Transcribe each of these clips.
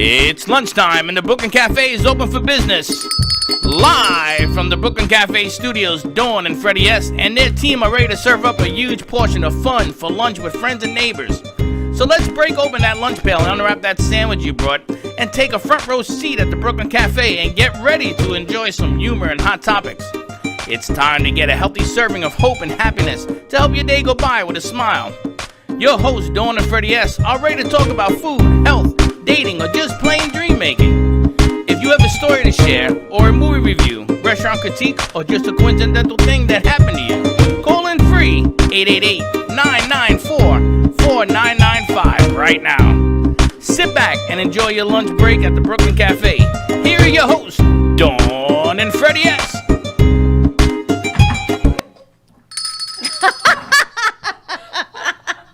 It's lunchtime and the Brooklyn Cafe is open for business. Live from the Brooklyn Cafe studios, Dawn and Freddie S. and their team are ready to serve up a huge portion of fun for lunch with friends and neighbors. So let's break open that lunch pail and unwrap that sandwich you brought and take a front row seat at the Brooklyn Cafe and get ready to enjoy some humor and hot topics. It's time to get a healthy serving of hope and happiness to help your day go by with a smile. Your hosts, Dawn and Freddie S., are ready to talk about food, health, dating, or just plain dream making. If you have a story to share, or a movie review, restaurant critique, or just a coincidental thing that happened to you, call in free 888-994-4995 right now. Sit back and enjoy your lunch break at the Brooklyn Cafe. Here are your hosts, Dawn and Freddie S.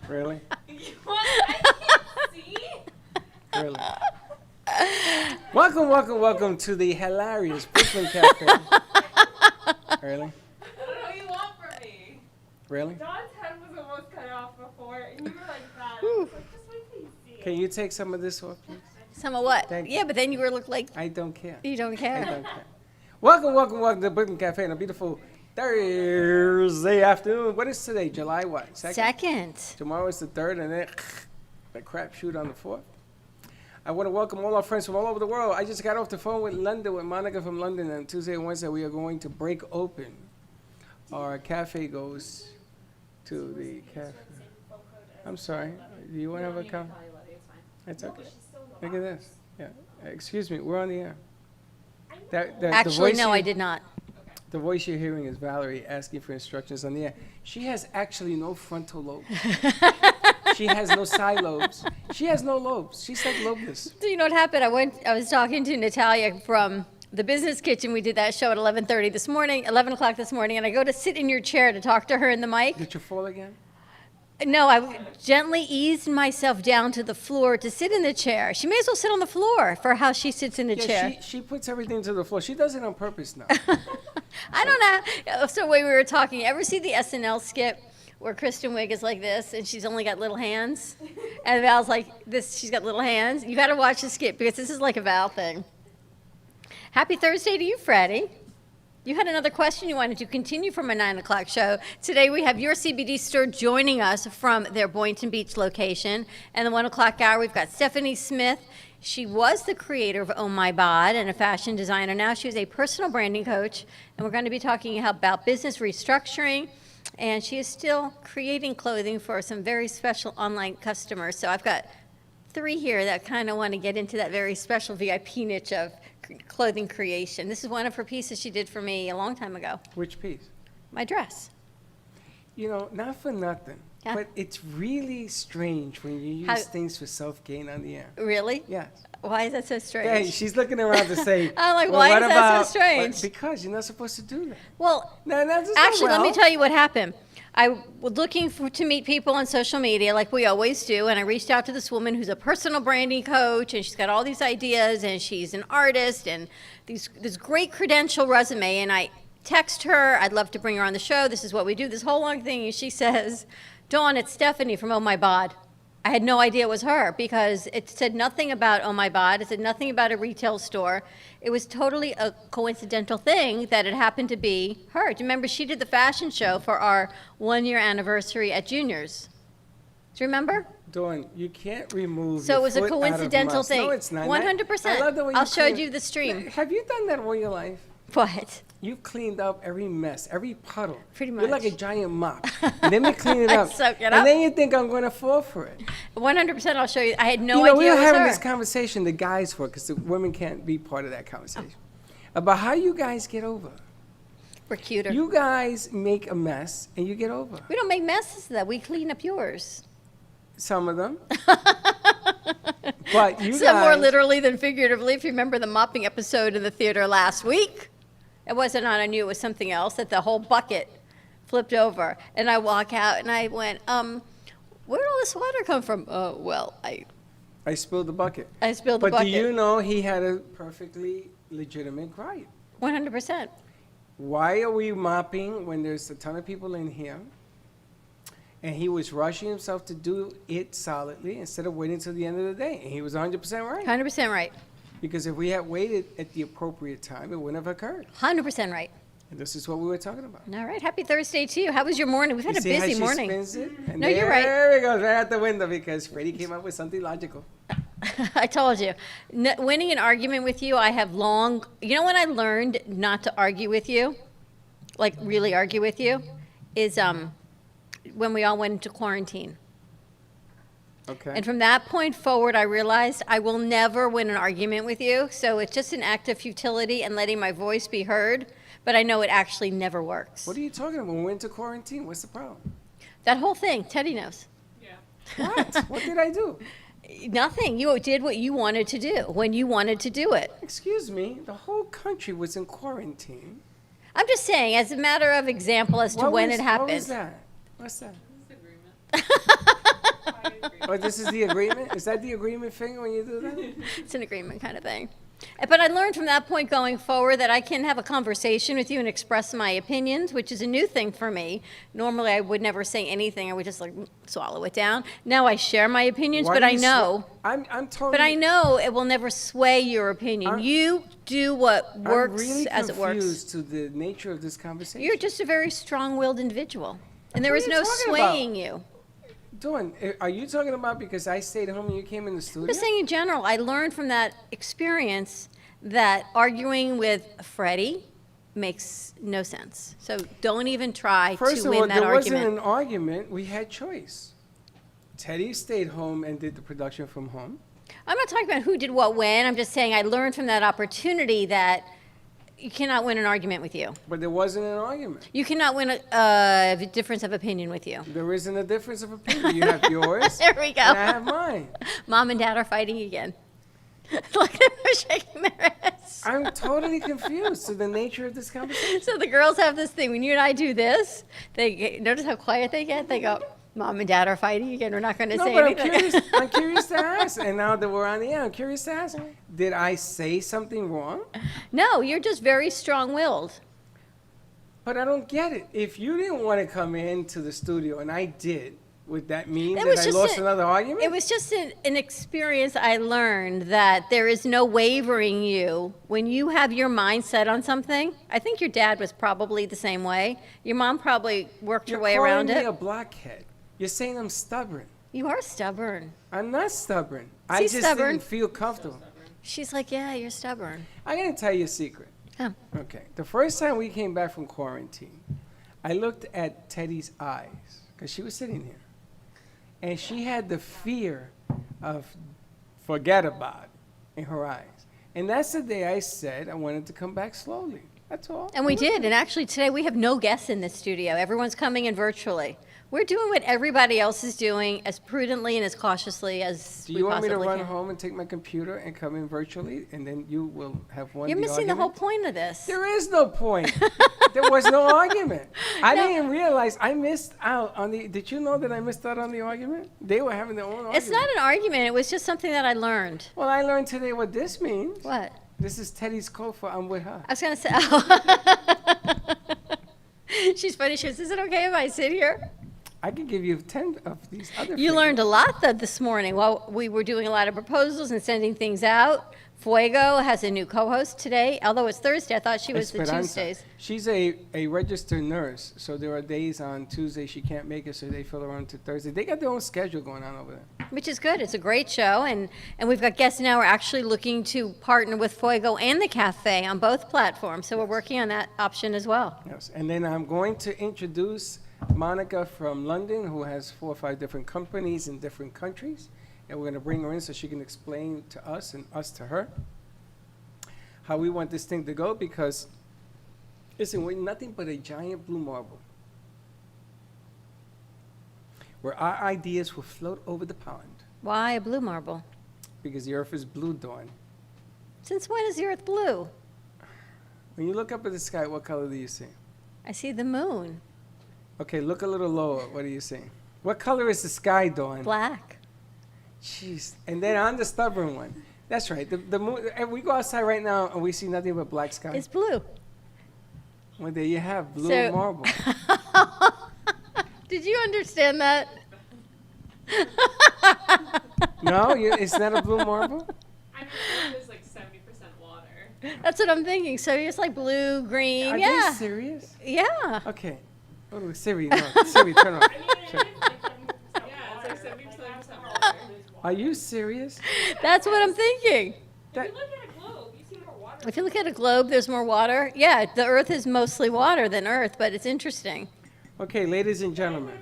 Really? Really? Welcome to the hilarious Brooklyn Cafe. Really? I don't know what you want from me. Really? Don's head was almost cut off before, and you were like that. I was like, just wait till you see it. Can you take some of this off, please? Some of what? Thank you. Yeah, but then you were look like I don't care. you don't I care. don't care. Welcome to the Brooklyn Cafe on a beautiful Thursday afternoon. What is today? July what? Second. Tomorrow is the 3rd, and then the crapshoot on the 4th. I want to welcome all our friends from all over the world. I just got off the phone with Monica from London, and Tuesday and Wednesday we are going to break open. Our cafe goes to the cafe. I'm sorry. Do you want to have a comment? That's okay. Look at this. Yeah. Excuse me. We're on the air. The Actually, voice no, you- I did not. The voice you're hearing is Valerie asking for instructions on the air. She has actually no frontal lobes. She has no side lobes. She has no lobes. She's like lobeless. Do you know what happened? I was talking to Natalia from the Business Kitchen. We did that show at 11 o'clock this morning, and I go to sit in your chair to talk to her in the mic. Did you fall again? No, I gently eased myself down to the floor to sit in the chair. She may as well sit on the floor for how she sits in the chair. Yeah, she puts everything to the floor. She does it on purpose now. I don't know. So when we were talking, ever see the SNL skit where Kristen Wiig is like this and she's only got little hands? And Val's like this, she's got little hands. You got to watch the skit because this is like a Val thing. Happy Thursday to you, Freddie. You had another question you wanted to continue from a 9 o'clock show. Today we have your CBD store joining us from their Boynton Beach location. And the 1 o'clock hour, we've got Stephanie Smith. She was the creator of Oh My Bod and a fashion designer. Now she's a personal branding coach. And we're going to be talking about business restructuring. And she is still creating clothing for some very special online customers. So I've got 3 here that kind of want to get into that very special VIP niche of clothing creation. This is one of her pieces she did for me a long time ago. Which piece? My dress. You know, not for nothing, Yeah. but it's really strange when you use How- things for self-gain on the air. Really? Yes. Why is that so strange? Hey, she's looking around to say, I'm like, well, why what is that so about- strange? Well, because you're not supposed to do that. Well, No, that's not actually, let me well. tell you what happened. I was looking to meet people on social media like we always do, and I reached out to this woman who's a personal branding coach, and she's got all these ideas, and she's an artist, and this great credential resume, and I text her, I'd love to bring her on the show, this is what we do, this whole long thing, and she says, Dawn, it's Stephanie from Oh My Bod. I had no idea it was her because it said nothing about Oh My Bod. It said nothing about a retail store. It was totally a coincidental thing that it happened to be her. Do you remember she did the fashion show for our 1-year anniversary at Junior's? Do you remember? Dawn, you can't remove So your it was a foot out of coincidental must. thing. No, it's not. 100%. I love the way I'll you show clean- you the stream. Have you done that all your life? What? You've cleaned up every mess, every puddle. Pretty You're like a much. giant mop. And then we clean it I up. soak it and up. then you think I'm going to fall for it. 100% I'll show you. I had no You know, idea we it were was having her. this conversation, the guys were, because the women can't be part of that conversation, about how you guys get over. We're cuter. You guys make a mess and you get over. We don't make messes though. We clean up yours. Some of them. But you Some more guys, literally than figuratively. If you remember the mopping episode in the theater last week, it wasn't on you, it was something else, that the whole bucket flipped over. And I walk out and I went, where did all this water come from? Oh, well, I spilled the bucket. I spilled the But bucket. do you know he had a perfectly legitimate gripe? 100%. Why are we mopping when there's a ton of people in here? And he was rushing himself to do it solidly instead of waiting till the end of the day. And he was 100% right. 100% right. Because if we had waited at the appropriate time, it wouldn't have occurred. 100% right. And this is what we were talking about. All right. Happy Thursday to you. How was your morning? We've had You a see how busy she morning. spins it? And No, you're right. There it goes, right out the window because Freddie came up with something logical. I told you. Winning an argument with you, I have long. You know when I learned not to argue with you, like really argue with you, is when we all went into quarantine. Okay. And from that point forward, I realized I will never win an argument with you. So it's just an act of futility and letting my voice be heard. But I know it actually never works. What are you talking about? We went into quarantine. What's the problem? That whole thing, Teddy knows. Yeah. What? What did I do? Nothing. You did what you wanted to do when you wanted to do it. Excuse me. The whole country was in quarantine. I'm just saying, as a matter of example as to What when was- it happened. What was that? What's that? Disagreement. Oh, this is the agreement? Is that the agreement thing when you do that? It's an agreement kind of thing. But I learned from that point going forward that I can have a conversation with you and express my opinions, which is a new thing for me. Normally, I would never say anything. I would just like swallow it down. Now I share my opinions, Why but do I you know. I'm totally. But I know it will never sway your opinion. I'm- You do what works I'm really as it works. confused to the nature of this conversation. You're just a very strong-willed individual, and there What is are no you talking about? swaying you. Dawn, are you talking about because I stayed home and you came in the I'm studio? just saying in general, I learned from that experience that arguing with Freddie makes no sense. So don't even try First to of all, win that there wasn't argument. an argument. We had choice. Teddy stayed home and did the production from home. I'm not talking about who did what when. I'm just saying I learned from that opportunity that you cannot win an argument with you. But there wasn't an argument. You cannot win a difference of opinion with you. There isn't a difference of opinion. You have yours, There we go. and I have mine. Mom and Dad are fighting again. Look at them shaking their heads. I'm totally confused to the nature of this conversation. So the girls have this thing. When you and I do this, notice how quiet they get? They go, Mom and Dad are fighting again. We're not going to No, say but anything. I'm curious to ask. And now that we're on the air, I'm curious to ask. Did I say something wrong? No, you're just very strong-willed. But I don't get it. If you didn't want to come into the studio and I did, would that mean It that was I just lost a- another argument? It was just an experience I learned that there is no wavering you. When you have your mind set on something, I think your dad was probably the same way. Your mom probably worked her You're way calling around me it. a blockhead. You're saying I'm stubborn. You are stubborn. I'm not stubborn. I She's just stubborn. didn't feel comfortable. She's like, yeah, you're stubborn. I'm going to tell you a secret. Oh. Okay. The first time we came back from quarantine, I looked at Teddy's eyes because she was sitting here. And she had the fear of forget about it in her eyes. And that's the day I said I wanted to come back slowly. That's all. And we did. And actually, today we have no guests in this studio. Everyone's coming in virtually. We're doing what everybody else is doing as prudently and as cautiously as Do we you want me possibly to run can. home and take my computer and come in virtually, and then you will have won You're the missing the argument? whole point of this. There is no point. There was no argument. I No. didn't realize I missed out on the. Did you know that I missed out on the argument? They were having their own argument. It's not an argument. It was just something that I learned. Well, I learned today what this means. What? This is Teddy's code for I'm with her. I was going to say, oh. She's funny. She goes, is it okay if I sit here? I could give you 10 of these other You figures. learned a lot this morning while we were doing a lot of proposals and sending things out. Fuego has a new co-host today, although it's Thursday. I thought she was the Esperanza. Tuesdays. She's a registered nurse, so there are days on Tuesday she can't make it, so they fill her on to Thursday. They got their own schedule going on over there. Which is good. It's a great show, and we've got guests now. We're actually looking to partner with Fuego and the Cafe on both platforms, so we're working on that option as well. Yes, and then I'm going to introduce Monica from London, who has 4 or 5 different companies in different countries, and we're going to bring her in so she can explain to us and us to her how we want this thing to go, because, listen, we're nothing but a giant blue marble where our ideas will float over the pond, Why a blue marble? because the earth is blue, Dawn. Since when is the earth blue? When you look up at the sky, what color do you see? I see the moon. Okay, look a little lower. What do you see? What color is the sky, Dawn? Black. Jeez. And then on the stubborn one. That's right. The moon, and we go outside right now and we see nothing but black sky. It's blue. Well, there you have blue So- marble. Did you understand that? No, it's not a blue marble. I mean, it is like 70% water. That's what I'm thinking. So it's like blue, green. Are yeah. they serious? Yeah. Okay. Oh, Siri, no. Siri, turn on. I mean, it is like 70% yeah, it's like 70% water. Are you serious? That's what I'm thinking. That, If you look at a globe, you see more water. If you look at a globe, there's more water. Yeah, the Earth is mostly water than Earth, but it's interesting. okay, ladies and gentlemen.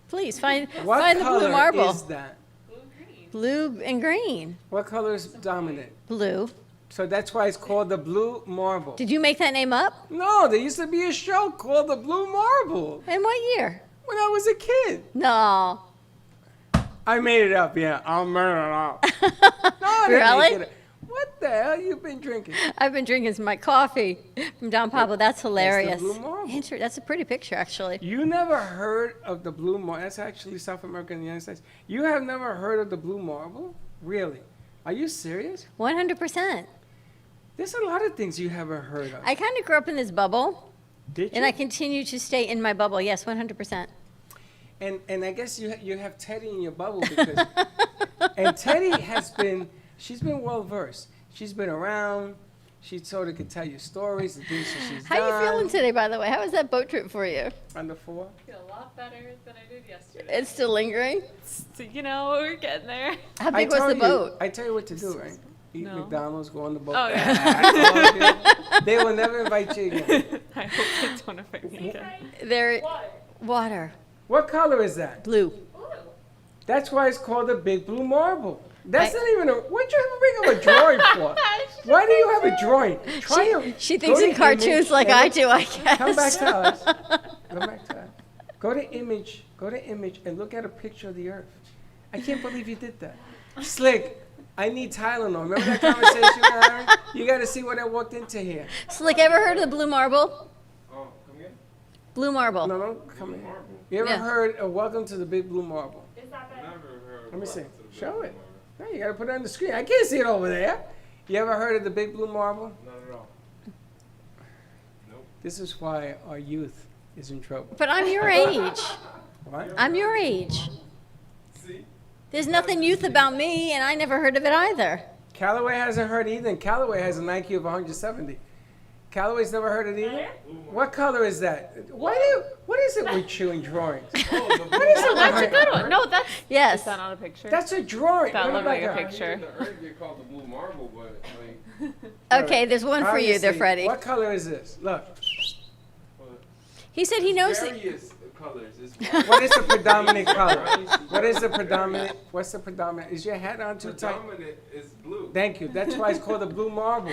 Please find What find the color blue marble. is that? Blue green. Blue and green. What color is dominant? Blue. So that's why it's called the blue marble. Did you make that name up? No, there used to be a show called the Blue Marble In what year? when I was a kid. No. I made it up, yeah. I'll murder it up. No, I didn't Really? make it up. What the hell you been drinking? I've been drinking some of my coffee from Don Pablo. That's hilarious. Blue Marble. That's a pretty picture, actually. You never heard of the Blue Marble? That's actually South America and the United States. You have never heard of the Blue Marble? Really? Are you serious? 100%. There's a lot of things you haven't heard of. I kind of grew up in this bubble, Did you? and I continue to stay in my bubble. Yes, 100%. And I guess you have Teddy in your bubble because and Teddy she's been well versed. She's been around. She sort of could tell you stories, the things that she's How done. you feeling today, by the way? How was that boat trip for you? On the floor? I feel a lot better than I did yesterday. It's still lingering? So, you know, we're getting there. How big was the boat? I tell you what to do, right? Eat No. McDonald's, go on the boat. Oh, That's all good. They will never invite you again. I hope they don't invite me again. There, water, What color is that? blue. That's why it's called the Big Blue Marble. That's not even a. What'd you bring up a drawing for? Why do you have a drawing? She go thinks to in cartoons image like and I look- do, I guess. Come back to us. Come back to us. Go to image. Go to image and look at a picture of the Earth. I can't believe you did that. Slick, I need Tylenol. Remember that conversation we had? You got to see what I walked into here. Slick, ever heard of the blue marble? Oh, come again? Blue marble. No, no, come here. You ever Yeah. heard of Welcome to the Big Blue Marble? Is that better? Never heard. Let me see. Welcome to the Show Big it. Blue No, you got to put it on the screen. I can't see it over there. You ever heard of the Big Blue Marble? Marble. Not at all. Nope. This is why our youth is in trouble. But I'm your age. What? I'm your age. See? There's nothing youth about me, and I never heard of it either. Callaway hasn't heard either, and Callaway has an IQ of 170. Callaway's never heard it either? What color is that? What is it with you and drawings? Oh, the What is it That's a with good her? one. No, that's. Yes. Is that not a picture? That's a drawing. That Look looked like a a- picture. The Earth get called the blue marble, but like, Okay, there's one for you there, Obviously, Freddie. What color is this? Look. He said he knows that. various colors. It's What is the predominant color? What is the predominant? What's the predominant? Is your hat on too tight? predominant is blue. Thank you. That's why it's called the blue marble.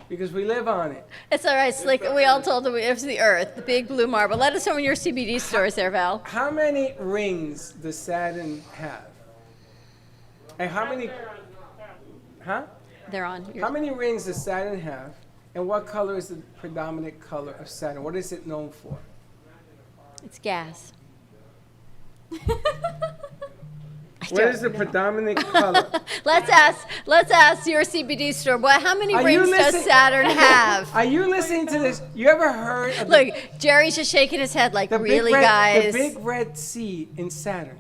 Because we live on it. It's all right, Slick. We all told him it was the Earth, the big blue marble. Let us know when your CBD stores there, Val. How many rings does Saturn have? And how many? Huh? They're on. How many rings does Saturn have? And what color is the predominant color of Saturn? What is it known for? It's gas. What is the predominant color? Let's ask your CBD store. What? How many Are you rings does listening- Saturn have? Are you listening to this? You ever heard of Look, Jerry's just shaking his head like, the really, big red, guys? the big red sea in Saturn?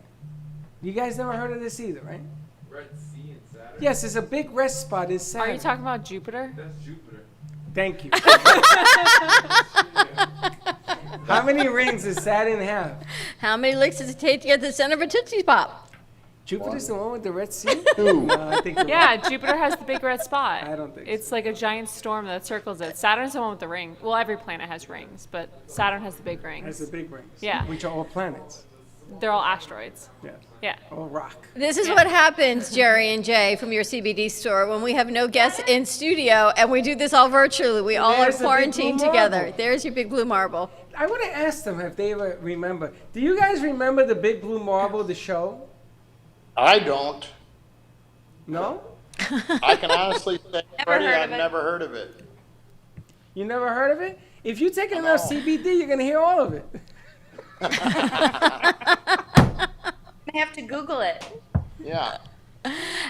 You guys never heard of this either, right? Red Sea and Saturn. Yes, there's a big red spot in Saturn. Are you talking about Jupiter? That's Jupiter. Thank you. How many rings does Saturn have? How many licks does it take to get to the center of a Tootsie Pop? Jupiter's the one with the red sea? No, I think you're Yeah, right. Jupiter has the big red spot. I don't think It's like a giant storm that circles it. Saturn's the one with the ring. Well, every planet has rings, but Saturn has the big Has rings. the big rings. Yeah. Which are all planets. They're all asteroids. Yeah. Yeah. All rock. This is what happens, Jerry and Jay, from your CBD store when we have no guests in studio and we do this all virtually. We all are There's the big quarantined blue together. marble. There's your big blue marble. I want to ask them if they ever remember. Do you guys remember the Big Blue Marble, the show? I don't. No? I can honestly say, Freddie, heard I've of it. never heard of it. You never heard of it? If you take enough No. CBD, you're going to hear all of it. I have to Google it. Yeah.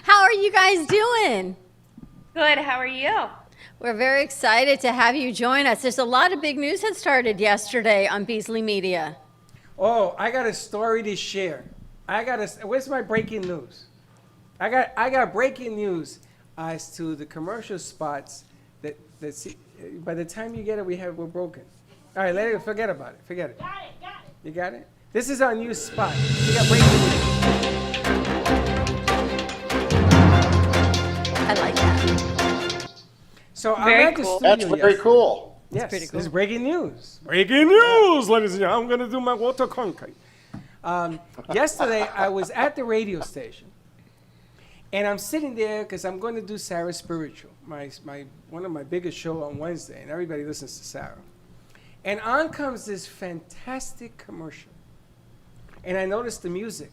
How are you guys doing? Good. How are you? We're very excited to have you join us. There's a lot of big news that started yesterday on Beasley Media. Oh, I got a story to share. Where's my breaking news? I got breaking news as to the commercial spots that by the time you get it, we're broken. All right, forget about it. Forget it. Got it. You got it? This is our new spot. We got breaking news. I like that. So Very I'm at the cool. studio. That's very yes. cool. Yes, pretty this is cool. breaking news. Breaking news, ladies and gentlemen. I'm going to do my Walter Cronkite. Yesterday, I was at the radio station, and I'm sitting there because I'm going to do Sarah's Spiritual, one of my biggest show on Wednesday, and everybody listens to Sarah. And on comes this fantastic commercial, and I noticed the music,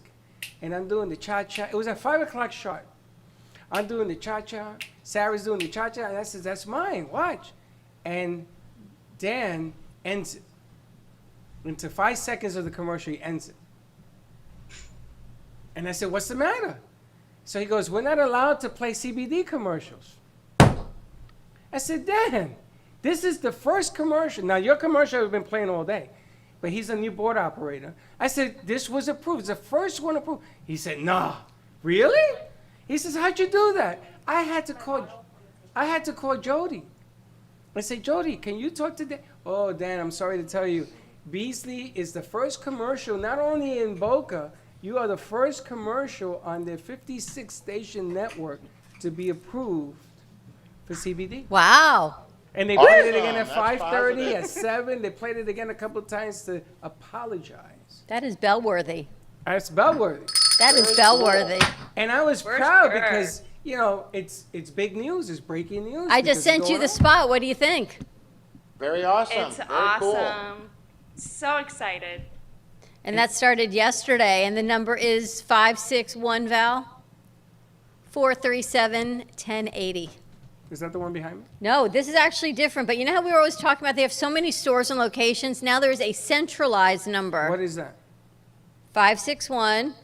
and I'm doing the cha-cha. It was at 5 o'clock sharp. I'm doing the cha-cha. Sarah's doing the cha-cha, and I said, that's mine. Watch. And Dan ends it. Into 5 seconds of the commercial, he ends it. And I said, what's the matter? So he goes, we're not allowed to play CBD commercials. I said, Dan, this is the first commercial. Now, your commercial has been playing all day, but he's a new board operator. I said, this was approved. It's the first one approved. He said, nah, really? He says, how'd you do that? I had to call Jody. I said, Jody, can you talk to Dan? Oh, Dan, I'm sorry to tell you, Beasley is the first commercial, not only in Boca, you are the first commercial on their 56-station network to be approved for CBD. Wow. And they played it Awesome. again at That's 5:30, at positive. 7. They played it again a couple of times to apologize. That is bellworthy. That's bellworthy. That is bellworthy. And I was For proud sure. because, you know, it's big news. It's breaking news. I because just it's sent you going the on. spot. What do you think? Very awesome. It's Very awesome. Cool. So excited. And that started yesterday, and the number is 561 Val 437 1080. Is that the one behind me? No, this is actually different. But you know how we were always talking about they have so many stores and locations? Now there's a centralized number. What is that? 561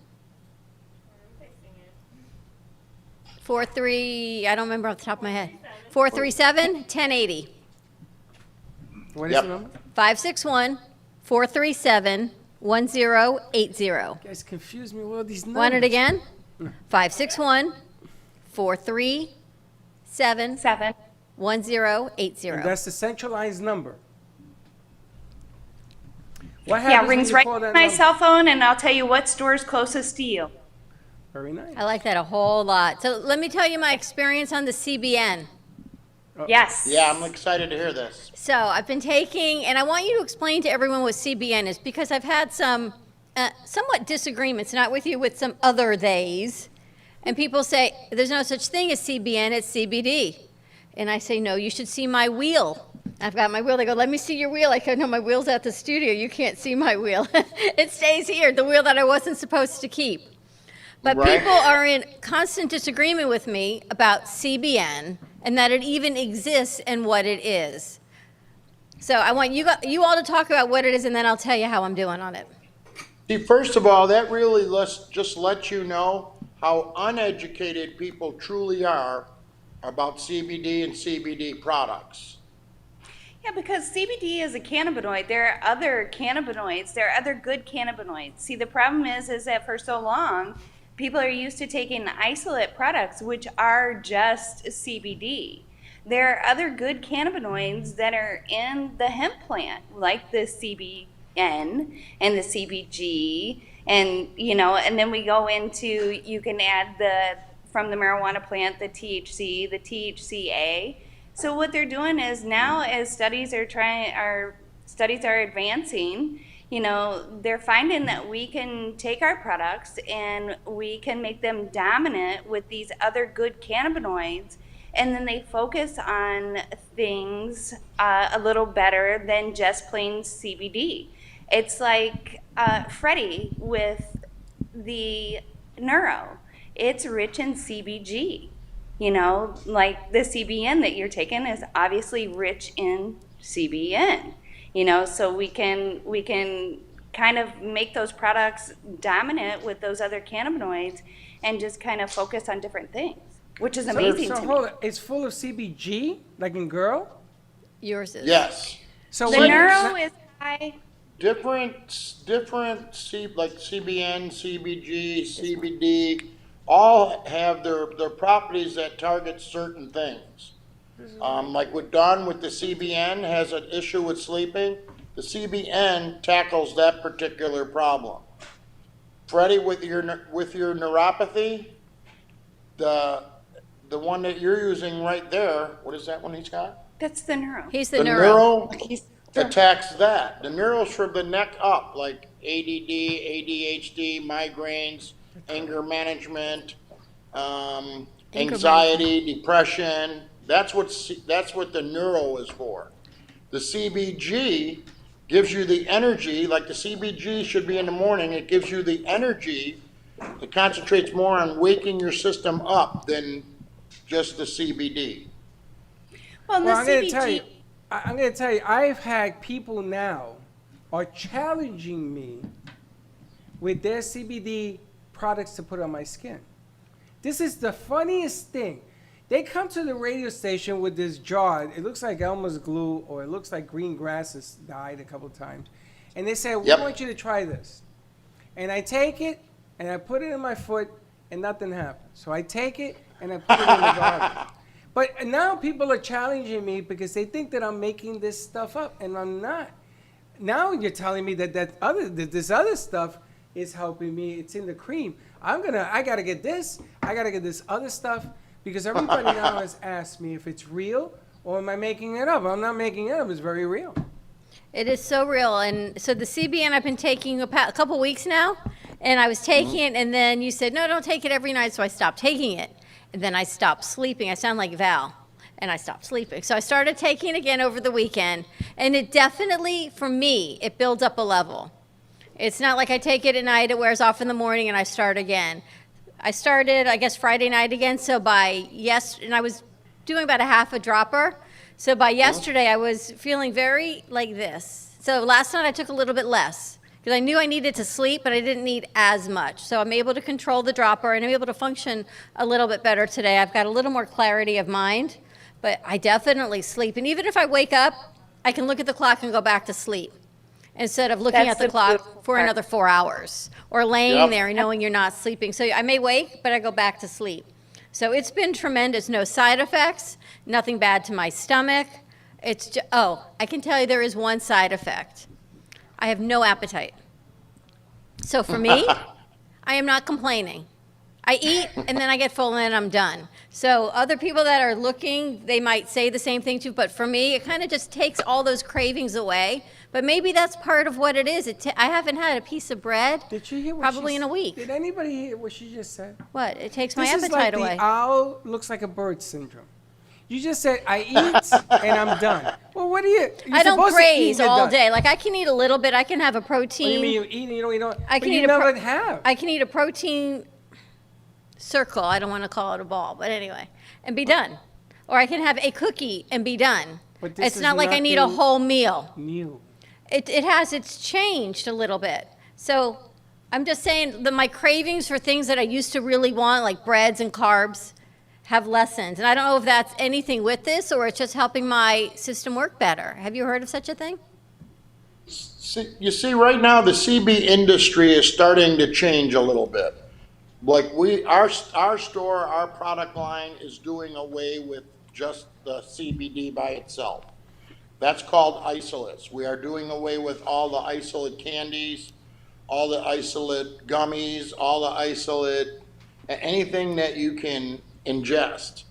43. I don't remember off the top of my head. 437 1080. What is Yep. the number? 561 437 1080. You guys confuse me with all these numbers. Want it again? 561 437 7. 1080. And that's the centralized number. What Yeah, happens when rings you right call to that my number? cell phone, and I'll tell you what store's closest to you. Very nice. I like that a whole lot. So let me tell you my experience on the CBN. Yes. Yeah, I'm excited to hear this. So I've been taking, and I want you to explain to everyone what CBN is because I've had some somewhat disagreements, not with you, with some other days. And people say, there's no such thing as CBN, it's CBD. And I say, no, you should see my wheel. I've got my wheel. They go, let me see your wheel. I go, no, my wheel's at the studio. You can't see my wheel. It stays here, the wheel that I wasn't supposed to keep. But Right. people are in constant disagreement with me about CBN and that it even exists and what it is. So I want you all to talk about what it is, and then I'll tell you how I'm doing on it. See, first of all, that really just lets you know how uneducated people truly are about CBD and CBD products. Yeah, because CBD is a cannabinoid. There are other cannabinoids. There are other good cannabinoids. See, the problem is that for so long, people are used to taking isolate products, which are just CBD. There are other good cannabinoids that are in the hemp plant, like the CBN and the CBG, and and then we go into, you can add from the marijuana plant, the THC, the THCA. So what they're doing is now, as studies are advancing, they're finding that we can take our products and we can make them dominant with these other good cannabinoids, and then they focus on things a little better than just plain CBD. It's like Freddie with the neuro. It's rich in CBG. Like the CBN that you're taking is obviously rich in CBN. So we can kind of make those products dominant with those other cannabinoids and just kind of focus on different things, which is amazing So to me. hold it. It's full of CBG, like in girl? Yours is. Yes. So The what- neuro is high. different, like CBN, CBG, CBD, all have their properties that target certain things. Like with Dawn with the CBN has an issue with sleeping, the CBN tackles that particular problem. Freddie, with your neuropathy, the one that you're using right there, what is that one he's got? That's the neuro. He's The the neuro. attacks that. The neuro's from the neck up, like ADD, ADHD, migraines, anger management, anxiety, depression. That's what the neuro is for. The CBG gives you the energy, like the CBG should be in the morning, it gives you the energy. It concentrates more on waking your system up than just the CBD. Well, Well, the I'm going to CBG. tell you, I'm going to tell you, I've had people now are challenging me with their CBD products to put on my skin. This is the funniest thing. They come to the radio station with this jar. It looks like Elmer's glue, or it looks like green grass has died a couple times. And they say, we Yep. want you to try this. And I take it, and I put it in my foot, and nothing happens. So I take it, and I put it in the garden. But now people are challenging me because they think that I'm making this stuff up, and I'm not. Now you're telling me that this other stuff is helping me. It's in the cream. I gotta get this. I gotta get this other stuff because everybody now has asked me if it's real or am I making it up. I'm not making it up. It's very real. It is so real. And so the CBN I've been taking a couple weeks now, and I was taking it, and then you said, no, don't take it every night, so I stopped taking it. And then I stopped sleeping. I sound like Val. And I stopped sleeping. So I started taking it again over the weekend. And it definitely, for me, it builds up a level. It's not like I take it at night, it wears off in the morning, and I start again. I started, I guess, Friday night again. So and I was doing about a half a dropper. So by yesterday, I was feeling very like this. So last night, I took a little bit less because I knew I needed to sleep, but I didn't need as much. So I'm able to control the dropper, and I'm able to function a little bit better today. I've got a little more clarity of mind, but I definitely sleep. And even if I wake up, I can look at the clock and go back to sleep instead of looking That's at the the clock beautiful for part. another 4 hours or laying Yep. there knowing you're not sleeping. So I may wake, but I go back to sleep. So it's been tremendous. No side effects, nothing bad to my stomach. I can tell you there is one side effect. I have no appetite. So for me, I am not complaining. I eat and then I get full and then I'm done. So other people that are looking, they might say the same thing too, but for me, it kind of just takes all those cravings away. But maybe that's part of what it is. I haven't had a piece of bread Did you hear what probably she in a s- week. Did anybody hear what she just said? What? It takes my This is appetite like away. the owl looks like a bird syndrome. You just said, I eat and I'm done. Well, what do you? You're I don't supposed to eat and graze you're all done. day. Like I can eat a little bit. I can have a What do you protein. mean you eat and you don't? I but can you eat a never pro- have. I can eat a protein circle. I don't want to call it a ball, but anyway, and be done. Or I can have a cookie and be done. But this It's is not like I need a nothing whole meal. New. It's changed a little bit. So I'm just saying that my cravings for things that I used to really want, like breads and carbs, have lessened. And I don't know if that's anything with this or it's just helping my system work better. Have you heard of such a thing? You see, right now, the CB industry is starting to change a little bit. Like our store, our product line is doing away with just the CBD by itself. That's called isolates. We are doing away with all the isolate candies, all the isolate gummies, all the isolate, anything that you can ingest.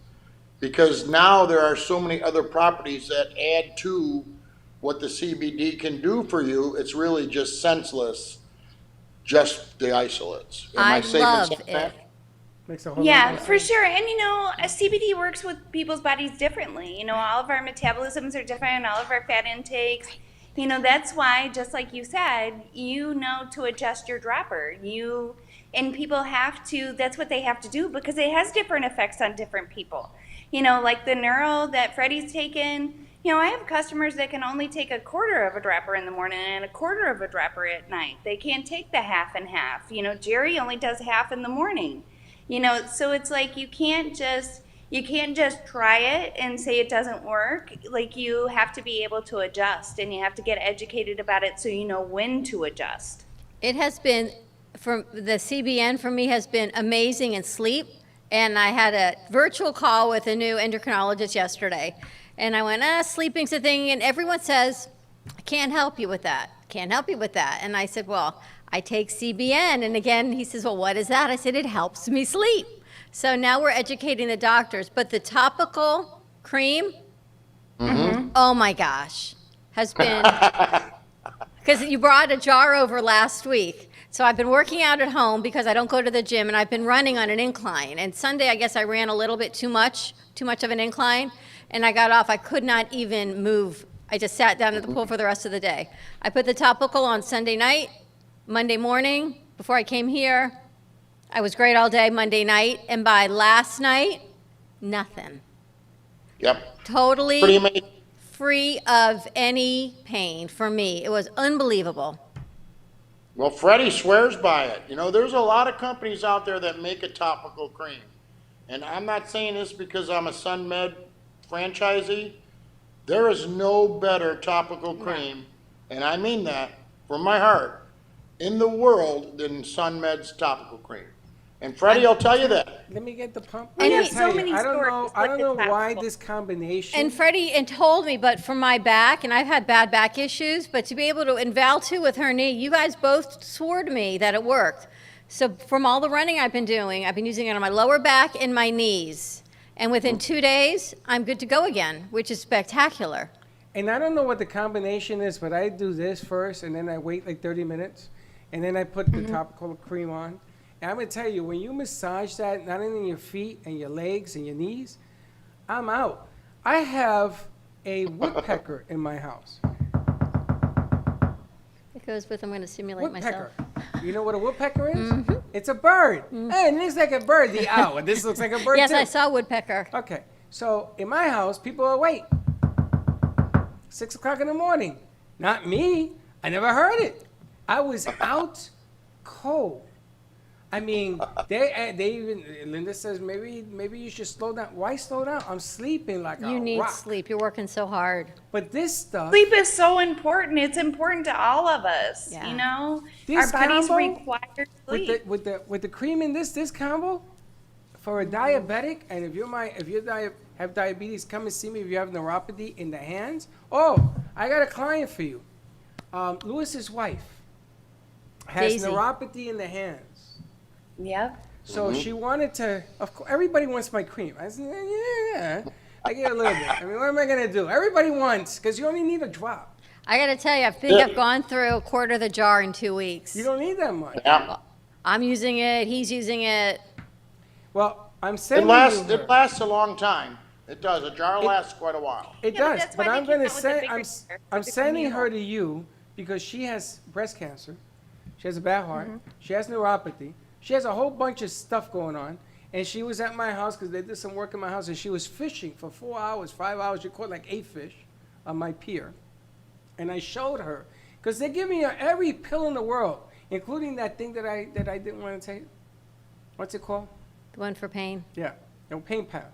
Because now there are so many other properties that add to what the CBD can do for you. It's really just senseless, just the isolates. Am I safe in love saying it. that? Makes a whole lot Yeah, more for sense. sure. And CBD works with people's bodies differently. All of our metabolisms are different, all of our fat intakes. That's why, just like you said, to adjust your dropper. And people that's what they have to do because it has different effects on different people. Like the neuro that Freddie's taken. I have customers that can only take a quarter of a dropper in the morning and a quarter of a dropper at night. They can't take the half and half. Jerry only does half in the morning. So it's like you can't just, You can't just try it and say it doesn't work. Like, you have to be able to adjust, and you have to get educated about it so you know when to adjust. It has been, from the CBN for me has been amazing in sleep. And I had a virtual call with a new endocrinologist yesterday. And I went, sleeping's a thing. And everyone says, I can't help you with that. Can't help you with that. And I said, well, I take CBN. And again, he says, well, what is that? I said, it helps me sleep. So now we're educating the doctors. But the topical cream, oh my gosh, has been, because you brought a jar over last week. So I've been working out at home because I don't go to the gym, and I've been running on an incline. And Sunday, I guess I ran a little bit too much of an incline, and I got off. I could not even move. I just sat down at the pool for the rest of the day. I put the topical on Sunday night, Monday morning, before I came here. I was great all day Monday night, and by last night, nothing. Yep. Totally Pretty amazing. free of any pain for me. It was unbelievable. Well, Freddie swears by it. You know, there's a lot of companies out there that make a topical cream. And I'm not saying this because I'm a SunMed franchisee. There is no better topical cream, and I mean that from my heart, in the world than SunMed's topical cream. And Freddie will tell you that. Let me get the pump. And I he- tell so many I don't know. stories I don't with know the why topical. this combination. And Freddie told me, but for my back, and I've had bad back issues, but to be able to, and Val too with her knee, you guys both swore to me that it worked. So from all the running I've been doing, I've been using it on my lower back and my knees. And within 2 days, I'm good to go again, which is spectacular. And I don't know what the combination is, but I do this first, and then I wait like 30 minutes, and then I put the topical cream on. And I'm gonna tell you, when you massage that, not only your feet and your legs and your knees, I'm out. I have a woodpecker in my house. It goes with, I'm going to simulate myself. Woodpecker. You know what a woodpecker is? It's a bird. Hey, it looks like a bird, the owl. And this looks like a bird Yes, too. I saw woodpecker. Okay, so in my house, people are awake. 6 o'clock in the morning. Not me. I never heard it. I was out cold. I mean, they even, Linda says, maybe you should slow down. Why slow down? I'm sleeping like a You need rock. sleep. You're working so hard. But this stuff, Sleep is so important. It's important to all of us. Yeah. You know, This our bodies combo require sleep. with the cream in this combo, for a diabetic, and if you have diabetes, come and see me if you have neuropathy in the hands. Oh, I got a client for you. Lewis's wife has Daisy. neuropathy in the hands. Yep. So she wanted to, of course, everybody wants my cream. I said, yeah, I get a little bit. I mean, what am I going to do? Everybody wants, because you only need a drop. I got to tell you, I think I've gone through a quarter of the jar in 2 weeks. You don't need that much. Yeah. I'm using it. He's using it. Well, I'm It sending lasts, you her. it lasts a long time. It does. A jar lasts quite a while. It Yeah, but does, that's but why I'm they came going to out with the send, bigger jar, I'm with the sending her communal. to you because she has breast cancer. She has a bad heart. She has neuropathy. She has a whole bunch of stuff going on. And she was at my house because they did some work in my house, and she was fishing for 4 hours, 5 hours. She caught like 8 fish on my pier. And I showed her, because they're giving her every pill in the world, including that thing that I didn't want to take. What's it called? The one for pain. Yeah, no pain pal.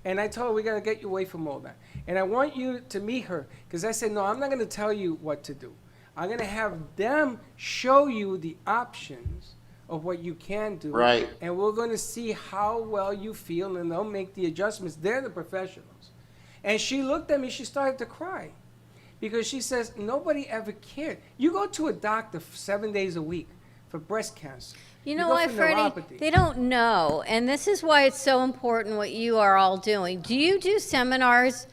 And I told her, we got to get you away from all that. And I want you to meet her, because I said, no, I'm not going to tell you what to do. I'm going to have them show you the options of what you can do. Right. And we're going to see how well you feel, and they'll make the adjustments. They're the professionals. And she looked at me, she started to cry, because she says, nobody ever cared. You go to a doctor 7 days a week for breast cancer. You know go what, for Freddie? neuropathy. They don't know. And this is why it's so important what you are all doing. Do you do seminars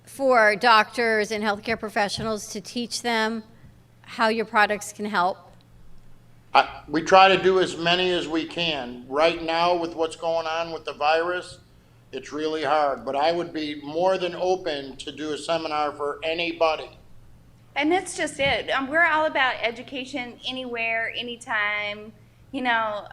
for doctors and healthcare professionals to teach them how your products can help? We try to do as many as we can. Right now, with what's going on with the virus, it's really hard. But I would be more than open to do a seminar for anybody. And that's just it. We're all about education anywhere, anytime. You know,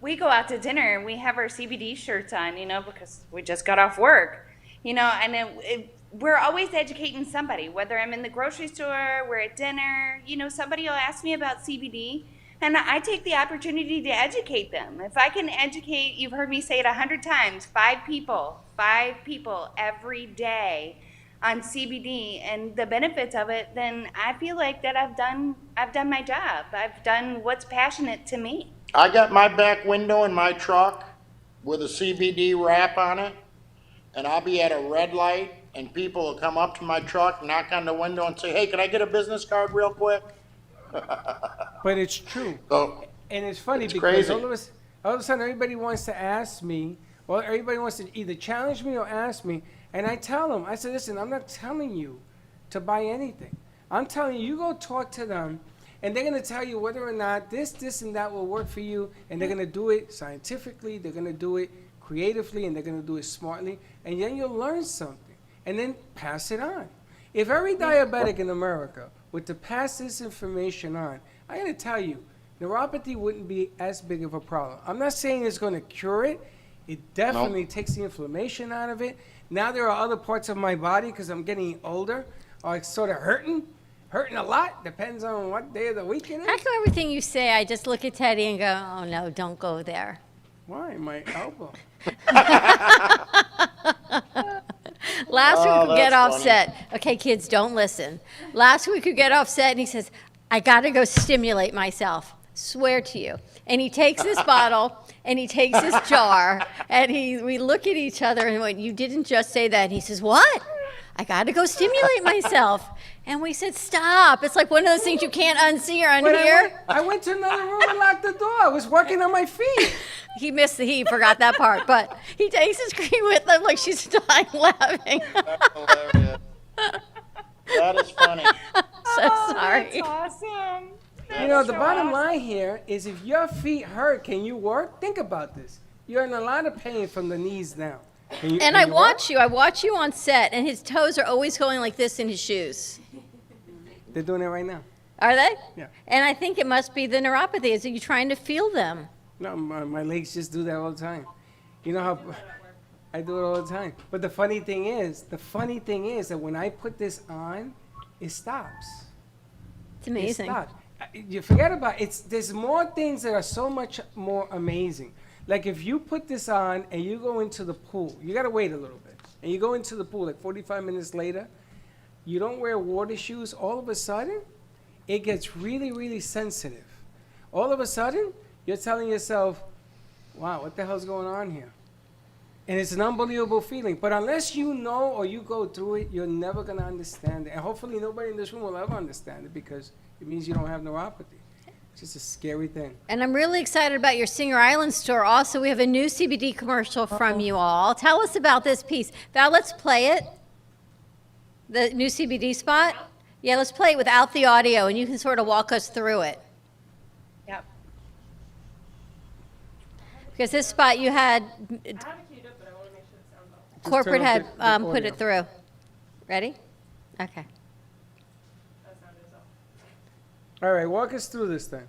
we go out to dinner and we have our CBD shirts on, you know, because we just got off work, you know, and we're always educating somebody, whether I'm in the grocery store, we're at dinner, you know, somebody will ask me about CBD, And I take the opportunity to educate them. If I can educate, you've heard me say it 100 times, five people every day on CBD and the benefits of it, then I feel like that I've done my job. I've done what's passionate to me. I got my back window in my truck with a CBD wrap on it, and I'll be at a red light, and people will come up to my truck, knock on the window, and say, "Hey, can I get a business card real quick?" But it's true. So, And it's funny It's because crazy. all of a sudden everybody wants to ask me, well, everybody wants to either challenge me or ask me, and I tell them, I say, listen, I'm not telling you to buy anything. I'm telling you, you go talk to them, and they're going to tell you whether or not this, and that will work for you, and they're going to do it scientifically, they're going to do it creatively, and they're going to do it smartly, and then you'll learn something, and then pass it on. If every diabetic in America were to pass this information on, I got to tell you, neuropathy wouldn't be as big of a problem. I'm not saying it's going to cure it. It definitely takes the inflammation out of it. Now there are other parts of my body, because I'm getting older, are sort of hurting a lot. Depends on what day of the week it How is. come everything you say, I just look at Teddy and go, oh no, don't go there. Why? My elbow. Last week we could get that's offset. Okay, kids, don't listen. Last week we get offset, and he says, I got to go stimulate myself. Swear to you. And he takes this bottle, and he takes this jar, and we look at each other and went, you didn't just say that. And he says, what? I got to go stimulate myself. And we said, stop. It's like one of those things you can't unsee or But unhear. I went to another room and locked the door. I was working on my feet. He forgot that part. But he takes his cream with him like she's dying laughing. that's hilarious. That is funny. So sorry. Awesome. You know, the bottom line here is if your feet hurt, can you work? Think about this. You're in a lot of pain from the knees down. And I watch you on set, and his toes are always going like this in his shoes. They're doing it right now. Are they? Yeah. And I think it must be the neuropathy. Is you trying to feel them? No, my legs just do that all the time. You know how I do it all the time. But the funny thing is that when I put this on, it stops. It's amazing. It stops. You forget about it. There's more things that are so much more amazing. Like if you put this on and you go into the pool, you gotta wait a little bit, and you go into the pool like 45 minutes later, you don't wear water shoes, all of a sudden, it gets really, really sensitive. All of a sudden, you're telling yourself, wow, what the hell's going on here? And it's an unbelievable feeling. But unless you know or you go through it, you're never gonna understand it. And hopefully nobody in this room will ever understand it because it means you don't have neuropathy. It's just a scary thing. And I'm really excited about your Singer Island store. Also, we have a new CBD commercial from you all. Tell us about this piece. Val, let's play it. The new CBD spot? Yeah, let's play it without the audio, and you can sort of walk us through it. Yep. Because this spot you had, corporate turn had off the put audio. it through. Ready? Okay. All right, walk us through this thing.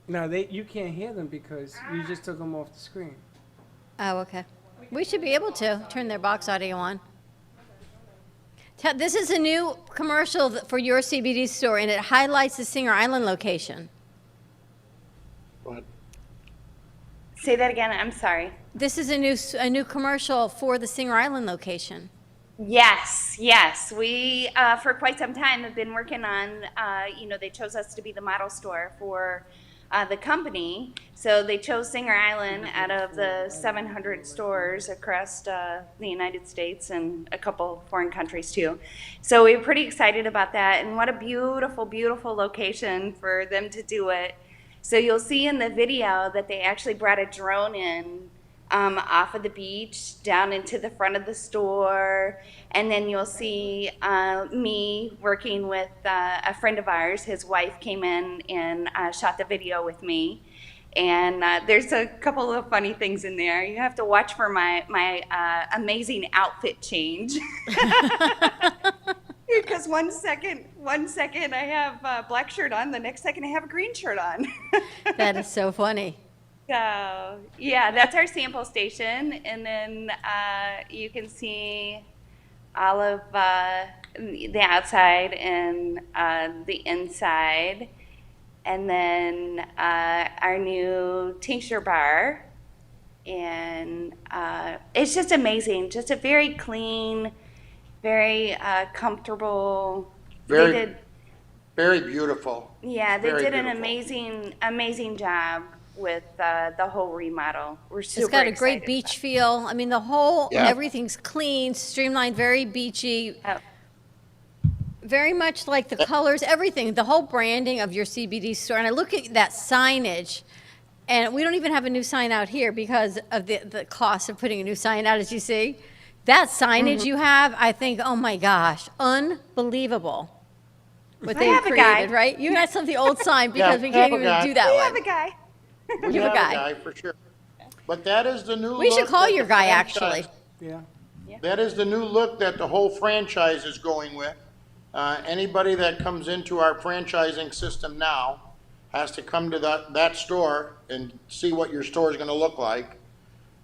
Now, you can't hear them because you just took them off the screen. Oh, okay. We should be able to turn their box audio on. This is a new commercial for your CBD store, and it highlights the Singer Island location. But Say that again. I'm sorry. This is a new commercial for the Singer Island location. Yes, yes. We, for quite some time, have been working on, they chose us to be the model store for the company. So they chose Singer Island out of the 700 stores across the United States and a couple foreign countries too. So we were pretty excited about that. And what a beautiful, beautiful location for them to do it. So you'll see in the video that they actually brought a drone in off of the beach down into the front of the store, and then you'll see me working with a friend of ours. His wife came in and shot the video with me, and there's a couple of funny things in there. You have to watch for my amazing outfit change. Because one second I have a black shirt on, the next second I have a green shirt on. That is so funny. So, yeah, that's our sample station. And then you can see all of the outside and the inside. And then our new tincture bar. And it's just amazing. Just a very clean, very comfortable. Very- They did, Very beautiful. yeah, they very did an beautiful. amazing job with the whole remodel. We're super It's got a great excited beach feel. I mean, the whole, Yeah. everything's clean, streamlined, very beachy, about it. very much like the colors, everything, the whole branding of your CBD store. And I look at that signage, and we don't even have a new sign out here because of the cost of putting a new sign out, as you see. That signage Mm-hmm. you have, I think, oh my gosh, unbelievable. What I they have a guy. created, right? You guys have the old sign because we we can't have a even guy. do that We one. have a guy. We You have a have guy. for sure. But that is the new We should look call that your the guy, franchise- actually. Yeah. That is the new look that the whole franchise is going with. Anybody that comes into our franchising system now has to come to that store and see what your store is gonna look like.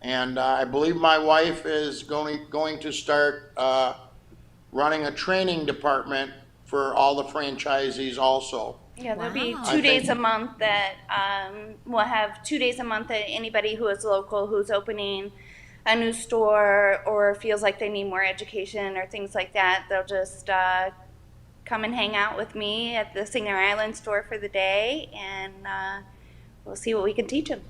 And I believe my wife is going to start running a training department for all the franchisees also. Yeah, there'll be Wow. 2 days think- a month that we'll have 2 days a month that anybody who is local who's opening a new store or feels like they need more education or things like that, they'll just come and hang out with me at the Singer Island store for the day, and we'll see what we can teach them.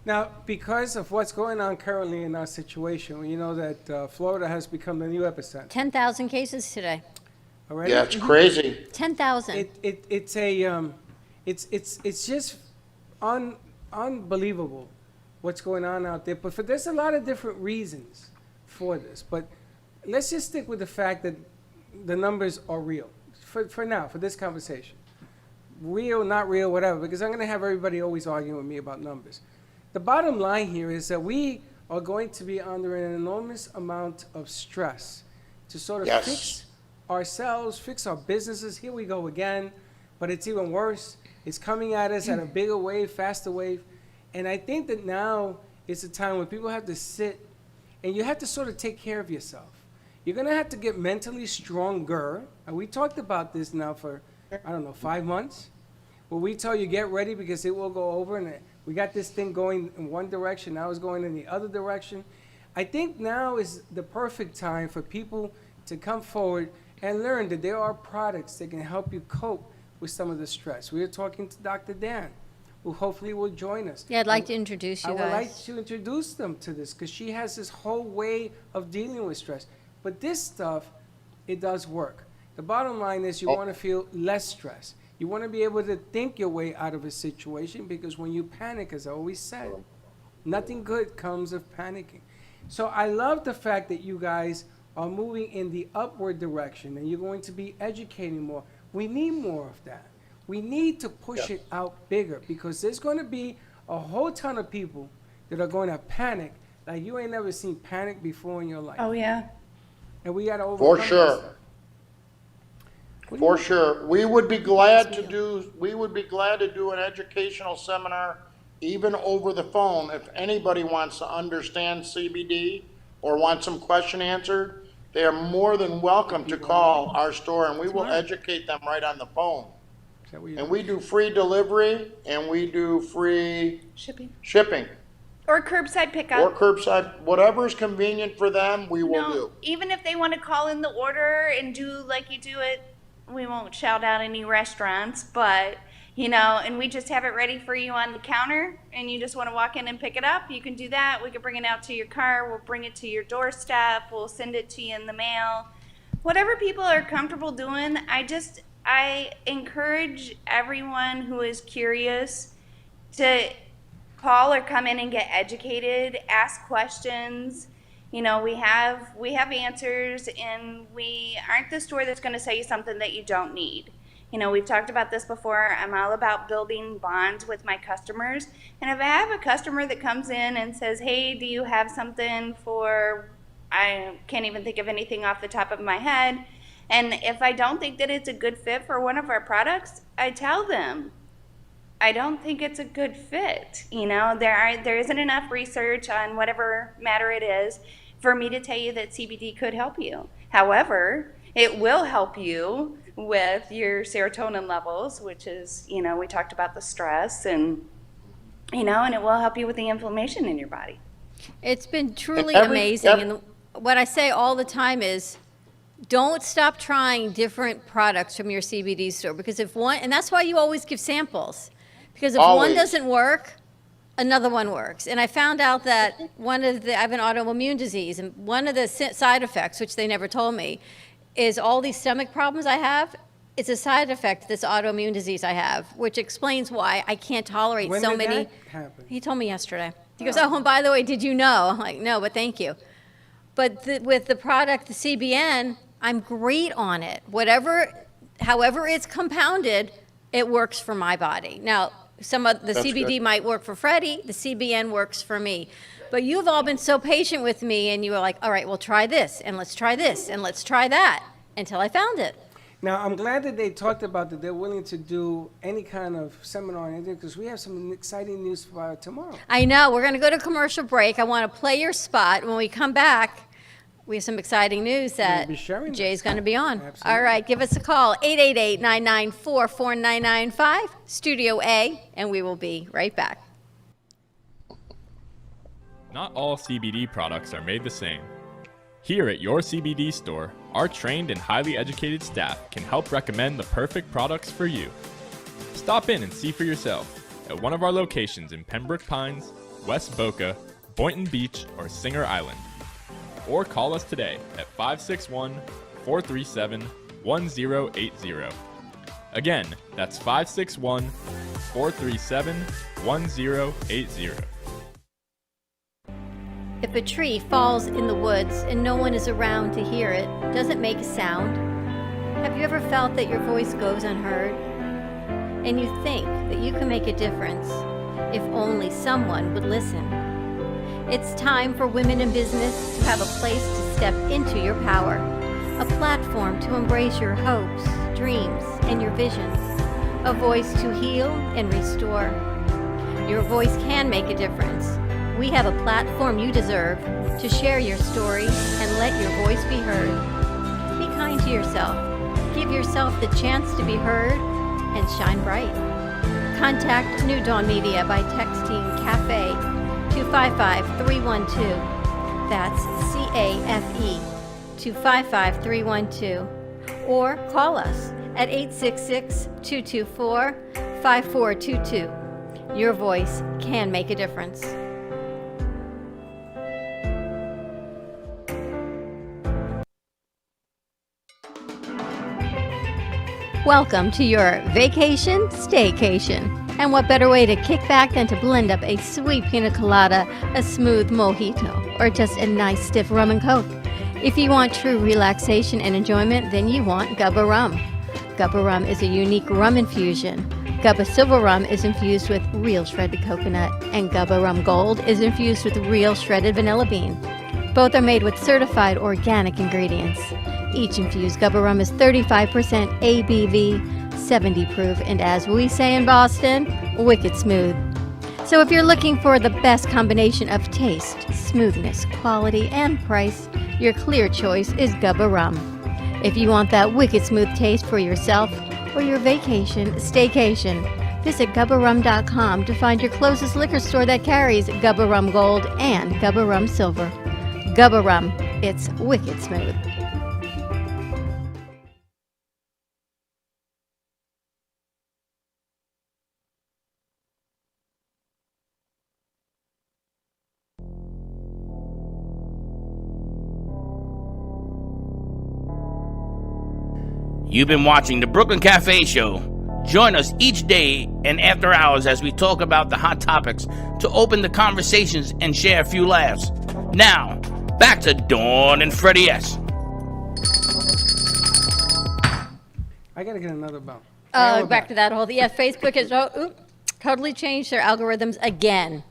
Now, because of what's going on currently in our situation, we know that Florida has become the new epicenter. 10,000 cases today. Already? Yeah, it's crazy. 10,000. It's just unbelievable what's going on out there. But there's a lot of different reasons for this. But let's just stick with the fact that the numbers are real for now, for this conversation. Real, not real, whatever, because I'm going to have everybody always arguing with me about numbers. The bottom line here is that we are going to be under an enormous amount of stress to sort of Yes. fix ourselves, fix our businesses. Here we go again, but it's even worse. It's coming at us at a bigger wave, faster wave. And I think that now is a time when people have to sit and you have to sort of take care of yourself. You're going to have to get mentally stronger. And we talked about this now for, 5 months. Where we tell you get ready because it will go over. And we got this thing going in one direction. Now it's going in the other direction. I think now is the perfect time for people to come forward and learn that there are products that can help you cope with some of the stress. We are talking to Dr. Dan, who hopefully will join us. Yeah, I'd like to introduce I you would like guys. to introduce them to this because she has this whole way of dealing with stress. But this stuff, it does work. The bottom line is you want to feel less stress. You want to be able to think your way out of a situation because when you panic, as I always said, nothing good comes of panicking. So I love the fact that you guys are moving in the upward direction and you're going to be educating more. We need more of that. We need to push it out bigger because there's going to be a whole ton of people that are going to panic like you ain't never seen panic before in your life. Oh, yeah. And we got to overcome that sure. stuff. What do For you- sure. We would be glad to do an educational seminar, even over the phone, if anybody wants to understand CBD or want some question answered. They are more than welcome to call our store and we will educate them right on the phone. Is that what you And do? we do free delivery and we do free Shipping. shipping Or curbside pickup. or curbside, whatever's convenient for them, we will No, do. even if they want to call in the order and do like you do it, we won't shout out any restaurants, but and we just have it ready for you on the counter and you just want to walk in and pick it up, you can do that. We can bring it out to your car, we'll bring it to your doorstep, we'll send it to you in the mail. Whatever people are comfortable doing, I encourage everyone who is curious to call or come in and get educated, ask questions. We have answers, and we aren't the store that's going to sell you something that you don't need. We've talked about this before. I'm all about building bonds with my customers. And if I have a customer that comes in and says, hey, do you have something for, I can't even think of anything off the top of my head. And if I don't think that it's a good fit for one of our products, I tell them, I don't think it's a good fit. There isn't enough research on whatever matter it is for me to tell you that CBD could help you. However, it will help you with your serotonin levels, which is, we talked about the stress and it will help you with the inflammation in your body. It's been truly Every- amazing. ev- And what I say all the time is, don't stop trying different products from your CBD store, because if one, and that's why you always give samples, because if one Always. doesn't work, another one works. And I found out that I have an autoimmune disease, and one of the side effects, which they never told me, is all these stomach problems I have. It's a side effect of this autoimmune disease I have, which explains why I can't tolerate When so did many. that happen? He told me yesterday. He goes, oh, and by the way, did you know? I'm like, no, but thank you. But with the product, the CBN, I'm great on it. However it's compounded, it works for my body. Now, some of the That's CBD good. might work for Freddie, the CBN works for me. But you've all been so patient with me, and you were like, all right, well, try this, and let's try this, and let's try that, until I found it. Now, I'm glad that they talked about that they're willing to do any kind of seminar or anything, because we have some exciting news for tomorrow. I know, we're going to go to commercial break. I want to play your spot. When we come back, we have some exciting news that be sharing Jay's this. going to be on. Absolutely. All right, give us a call, 888-994-4995, Studio A, and we will be right back. Not all CBD products are made the same. Here at your CBD store, our trained and highly educated staff can help recommend the perfect products for you. Stop in and see for yourself at one of our locations in Pembroke Pines, West Boca, Boynton Beach, or Singer Island. Or call us today at 561-437-1080. Again, that's 561-437-1080. If a tree falls in the woods and no one is around to hear it, does it make a sound? Have you ever felt that your voice goes unheard? And you think that you can make a difference if only someone would listen. It's time for women in business to have a place to step into your power, a platform to embrace your hopes, dreams, and your visions, a voice to heal and restore. Your voice can make a difference. We have a platform you deserve to share your story and let your voice be heard. Be kind to yourself. Give yourself the chance to be heard and shine bright. Contact New Dawn Media by texting CAFE to 55312. That's CAFE to 55312. Or call us at 866-224-5422. Your voice can make a difference. Welcome to your vacation staycation. And what better way to kick back than to blend up a sweet pina colada, a smooth mojito, or just a nice stiff rum and coke? If you want true relaxation and enjoyment, then you want Gubba Rum. Gubba Rum is a unique rum infusion. Gubba Silver Rum is infused with real shredded coconut, and Gubba Rum Gold is infused with real shredded vanilla bean. Both are made with certified organic ingredients. Each infused Gubba Rum is 35% ABV, 70 proof, and as we say in Boston, wicked smooth. So if you're looking for the best combination of taste, smoothness, quality, and price, your clear choice is Gubba Rum. If you want that wicked smooth taste for yourself or your vacation staycation, visit GubbaRum.com to find your closest liquor store that carries Gubba Rum Gold and Gubba Rum Silver. Gubba Rum, it's wicked smooth. You've been watching the Brooklyn Cafe Show. Join us each day and after hours as we talk about the hot topics to open the conversations and share a few laughs. Now, back to Dawn and Freddie S. I gotta get another bell. Back to that whole thing. Yeah, Facebook has totally changed their algorithms again.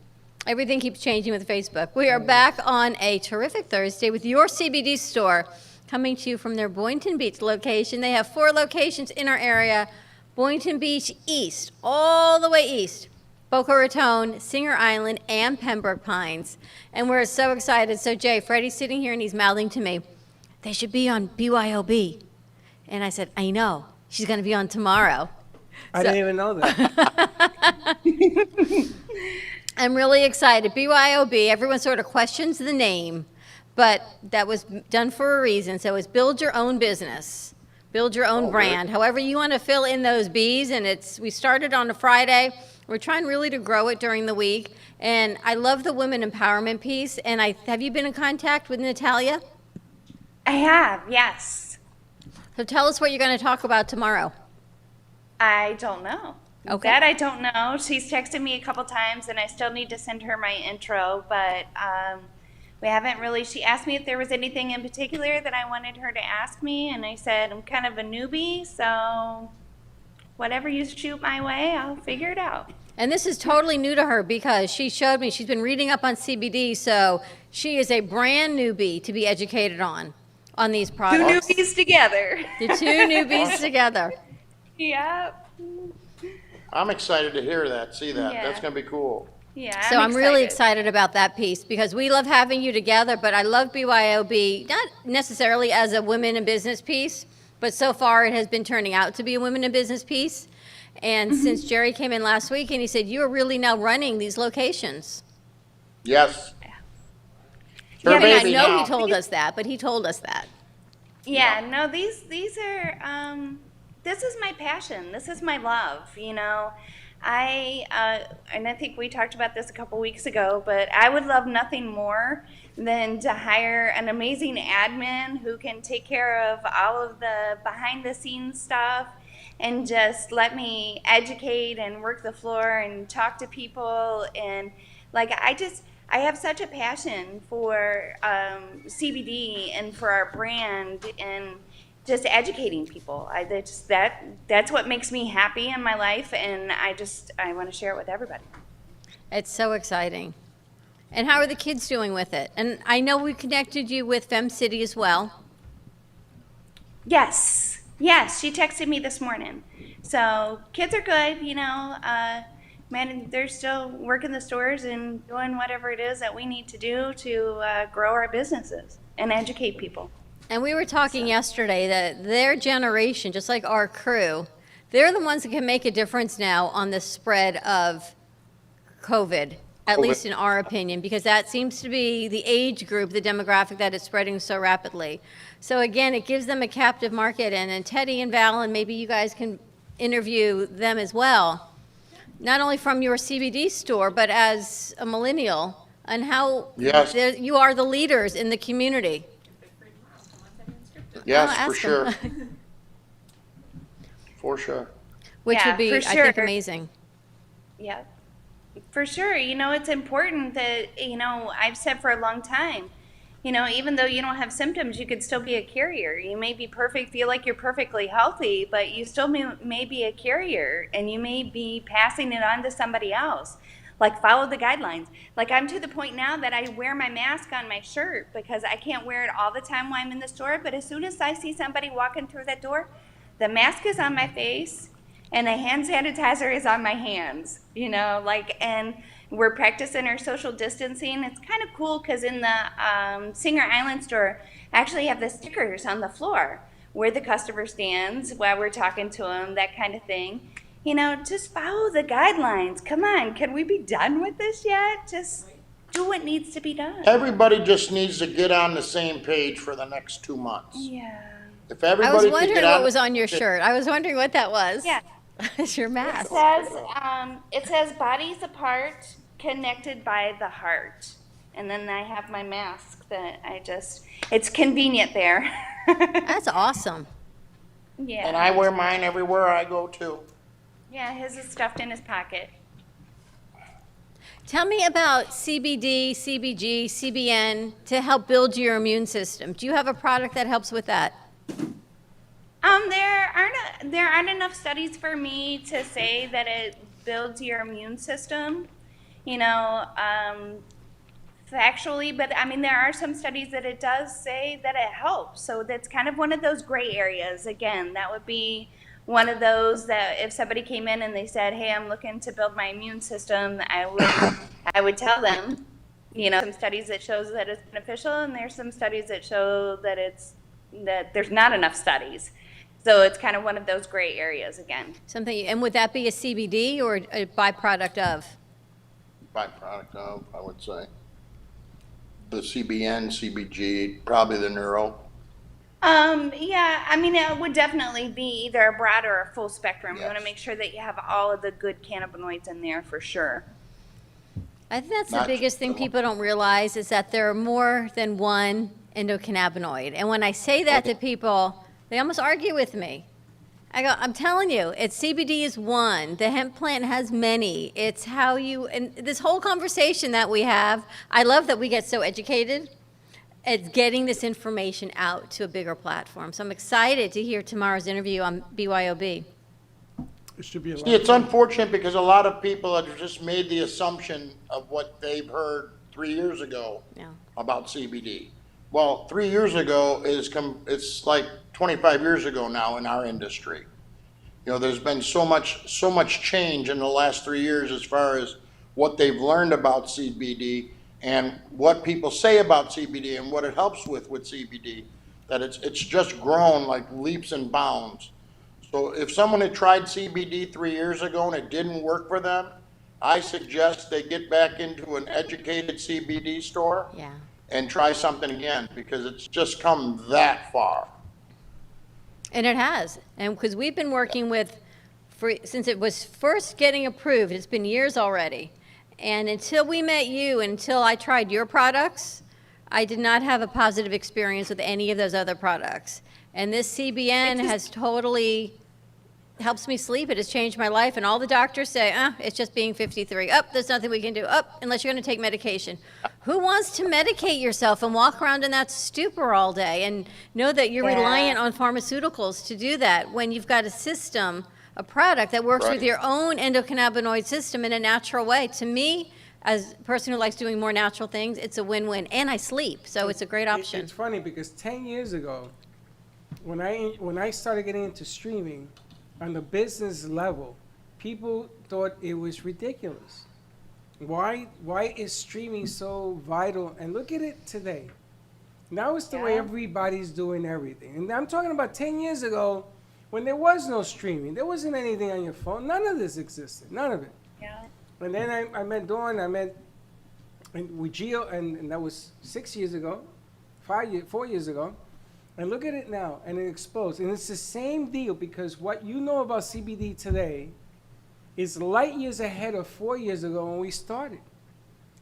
Everything keeps changing with Facebook. We are back on a terrific Thursday with your CBD store, coming to you from their Boynton Beach location. They have 4 locations in our area: Boynton Beach East, all the way east, Boca Raton, Singer Island, and Pembroke Pines. And we're so excited. So Jay, Freddie's sitting here and he's mouthing to me, they should be on BYOB. And I said, I know. She's going to be on tomorrow. I didn't even know that. I'm really excited. BYOB, everyone sort of questions the name, but that was done for a reason. So it's build your own business, build your own brand, however you want to fill in those B's. And we started on a Friday. We're trying really to grow it during the week. And I love the women empowerment piece. And have you been in contact with Natalia? I have, yes. So tell us what you're going to talk about tomorrow. I don't know. Okay. That I don't know. She's texted me a couple times, and I still need to send her my intro, but we haven't really. She asked me if there was anything in particular that I wanted her to ask me, and I said I'm kind of a newbie, so whatever you shoot my way, I'll figure it out. And this is totally new to her because she showed me, she's been reading up on CBD, so she is a brand newbie to be educated on these Two products. newbies together. The two newbies together. Yep. I'm excited to hear that, see that. Yeah. That's gonna be cool. Yeah. So I'm really excited about that piece because we love having you together, but I love BYOB, not necessarily as a women in business piece, but so far it has been turning out to be a women in business piece. And since Jerry came in last week and he said, you are really now running these locations. Yes. It's her Yeah, I mean, I baby know now. he told us that, but he told us that. Yeah, no, these are this is my passion. This is my love, you know. And I think we talked about this a couple weeks ago, but I would love nothing more than to hire an amazing admin who can take care of all of the behind the scenes stuff and just let me educate and work the floor and talk to people. And like, I have such a passion for CBD and for our brand and just educating people. That's what makes me happy in my life, and I want to share it with everybody. It's so exciting. And how are the kids doing with it? And I know we connected you with Fem City as well. Yes, she texted me this morning. So kids are good, you know. Man, they're still working the stores and doing whatever it is that we need to do to grow our businesses and educate people. And we were talking yesterday that their generation, just like our crew, they're the ones that can make a difference now on the spread of COVID, at least in our opinion, because that seems to be the age group, the demographic that is spreading so rapidly. So again, it gives them a captive market. And Teddy and Val, and maybe you guys can interview them as well, not only from your CBD store, but as a millennial, and how Yes. you are the leaders in the community. Yes, I'll for ask sure. them. For sure. Which Yeah, would be, for I think, sure. amazing. Yeah, for sure. You know, it's important that, you know, I've said for a long time, you know, even though you don't have symptoms, you could still be a carrier. You may be feel like you're perfectly healthy, but you still may be a carrier, and you may be passing it on to somebody else. Like, follow the guidelines. Like, I'm to the point now that I wear my mask on my shirt because I can't wear it all the time while I'm in the store. But as soon as I see somebody walking through that door, the mask is on my face and the hand sanitizer is on my hands, you know, like, and we're practicing our social distancing. It's kind of cool because in the Singer Island store, I actually have the stickers on the floor where the customer stands while we're talking to them, that kind of thing. You know, just follow the guidelines. Come on, can we be done with this yet? Just do what needs to be done. Everybody just needs to get on the same page for the next 2 months. Yeah. If I everybody was could wondering get what was on your shirt. I was wondering what that was. Yeah. It's your mask. It says bodies apart, connected by the heart. And then I have my mask that it's convenient there. That's awesome. Yeah. And I wear mine everywhere I go too. Yeah, his is stuffed in his pocket. Tell me about CBD, CBG, CBN to help build your immune system. Do you have a product that helps with that? There aren't enough studies for me to say that it builds your immune system, you know, factually, but I mean, there are some studies that it does say that it helps. So that's kind of one of those gray areas. Again, that would be one of those that if somebody came in and they said, hey, I'm looking to build my immune system, I would tell them, you know, some studies that shows that it's beneficial, and there's some studies that show that it's that there's not enough studies. So it's kind of one of those gray areas again. Something, and would that be a CBD or a byproduct of? Byproduct of, I would say. The CBN, CBG, probably the neuro. Yeah, I mean, it would definitely be either a broad or a full spectrum. You want to Yes. make sure that you have all of the good cannabinoids in there for sure. I think that's the Not biggest thing just- people don't realize is that there are more than one endocannabinoid. And when I say that to people, they almost argue with me. I go, I'm telling you, CBD is one. The hemp plant has many. It's how you, and this whole conversation that we have, I love that we get so educated. It's getting this information out to a bigger platform. So I'm excited to hear tomorrow's interview on BYOB. It should be a lot. See, it's unfortunate because a lot of people have just made the assumption of what they've heard 3 years ago Yeah. about CBD. Well, 3 years ago it's like 25 years ago now in our industry. You know, there's been so much change in the last 3 years as far as what they've learned about CBD and what people say about CBD and what it helps with CBD, that it's just grown like leaps and bounds. So if someone had tried CBD 3 years ago and it didn't work for them, I suggest they get back into an educated CBD store Yeah. and try something again, because it's just come that far. And it has. And because we've been working with, since it was first getting approved, it's been years already. And until we met you, until I tried your products, I did not have a positive experience with any of those other products. And this CBN has totally helps me sleep. It has changed my life. And all the doctors say, it's just being 53. There's nothing we can do. Unless you're going to take medication. Who wants to medicate yourself and walk around in that stupor all day and know that you're reliant on pharmaceuticals to do that when you've got a system, a product that works with Right. your own endocannabinoid system in a natural way? To me, as a person who likes doing more natural things, it's a win-win. And I sleep, so it's a great option. It's funny because 10 years ago, when I started getting into streaming, on the business level, people thought it was ridiculous. Why is streaming so vital? And look at it today. Now it's the way everybody's doing everything. And I'm talking about 10 years ago when there was no streaming. There wasn't anything on your phone. None of this existed. None of it. Yeah. And then I met Dawn, with Gio, and that was 6 years ago, 4 years ago. And look at it now, and it explodes. And it's the same deal, because what you know about CBD today is light years ahead of 4 years ago when we started.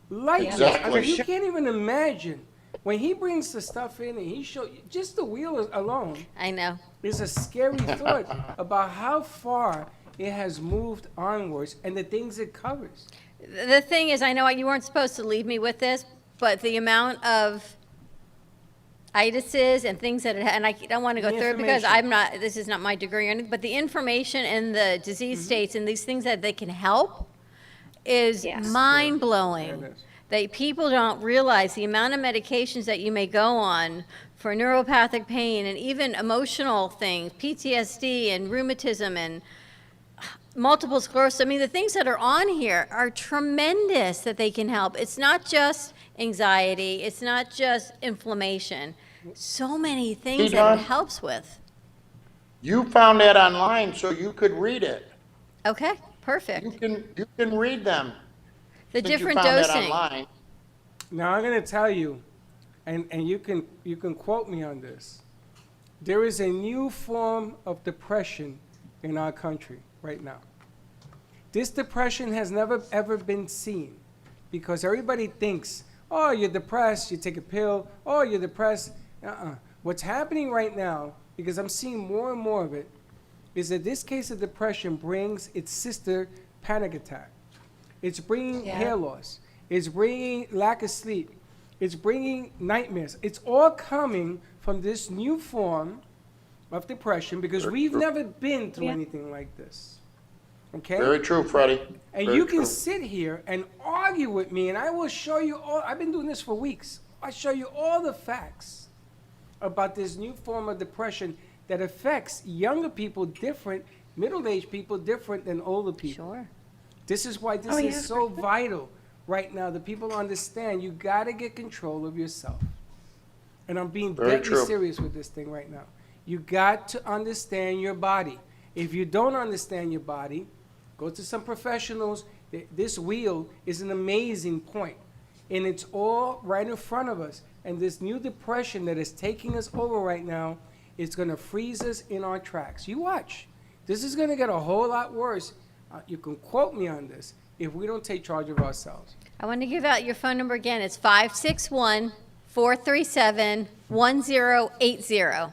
Light years. I Exactly. mean, you can't even imagine. When he brings the stuff in and he shows, just the wheel alone I know. is a scary thought about how far it has moved onwards and the things it covers. The thing is, I know you weren't supposed to leave me with this, but the amount of itises and things that and I don't want to go The through it because information. this is not my degree or anything, but the information and the disease Mm-hmm. states and these things that they can help is Yes. mind-blowing. Yeah, it is. That people don't realize the amount of medications that you may go on for neuropathic pain and even emotional things, PTSD and rheumatism and multiple sclerosis. I mean, the things that are on here are tremendous that they can help. It's not just anxiety. It's not just inflammation. So many things that Dawn? it helps with. You found that online, so you could read it. Okay, perfect. You can read them. The since you different found that dosing. online. Now I'm going to tell you, and you can quote me on this. There is a new form of depression in our country right now. This depression has never ever been seen, because everybody thinks, oh, you're depressed, you take a pill, oh, you're depressed. What's happening right now, because I'm seeing more and more of it, is that this case of depression brings its sister panic attack. It's bringing hair loss. It's bringing lack of sleep. It's bringing nightmares. It's all coming from this new form of depression, because we've never been through anything like this. Okay? Very true, Freddie. And Very you can true. sit here and argue with me, and I will show you all. I've been doing this for weeks. I'll show you all the facts about this new form of depression that affects younger people different, middle-aged people different than older people. Sure. This is why this is so vital right now, that people understand you got to get control of yourself. And I'm being Very deadly true. serious with this thing right now. You got to understand your body. If you don't understand your body, go to some professionals. This wheel is an amazing point, and it's all right in front of us. And this new depression that is taking us over right now is going to freeze us in our tracks. You watch. This is going to get a whole lot worse. You can quote me on this if we don't take charge of ourselves. I want to give out your phone number again. It's 561-437-1080.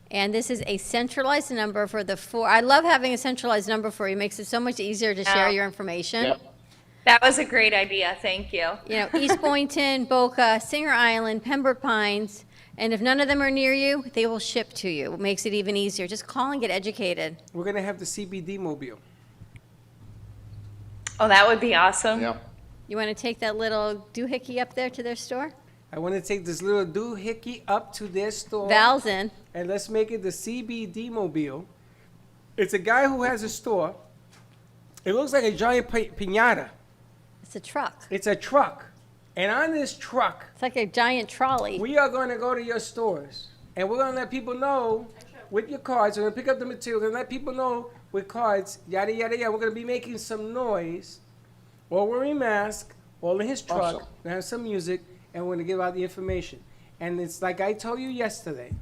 And this is a centralized number for the four. I love having a centralized number for you. It makes it so much easier to share your information. Yep. That was a great idea. Thank you. You know, East Boynton, Boca, Singer Island, Pembroke Pines. And if none of them are near you, they will ship to you. It makes it even easier. Just call and get educated. We're going to have the CBD mobile. Oh, that would be awesome. Yeah. You want to take that little doohickey up there to their store? I want to take this little doohickey up to their store. Val's in. And let's make it the CBD mobile. It's a guy who has a store. It looks like a giant piñata. It's a truck. It's a truck. And on this truck, It's like a giant trolley. we are going to go to your stores. And we're going to let people know with your cards. We're going to pick up the material. We're going to let people know with cards, yada, yada, yada. We're going to be making some noise, all wearing masks, all in his truck. Awesome. We're going to have some music, and we're going to give out the information. And it's like I told you yesterday.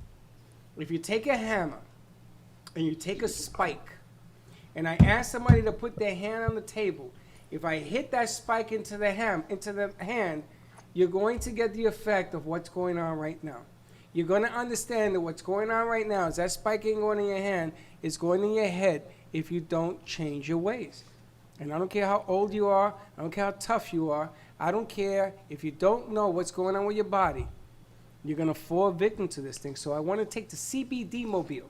If you take a hammer and you take a spike, and I ask somebody to put their hand on the table, if I hit that spike into the hand, you're going to get the effect of what's going on right now. You're going to understand that what's going on right now is that spike ain't going in your hand, it's going in your head if you don't change your ways. And I don't care how old you are, I don't care how tough you are, I don't care if you don't know what's going on with your body, you're going to fall victim to this thing. So I want to take the CBD mobile.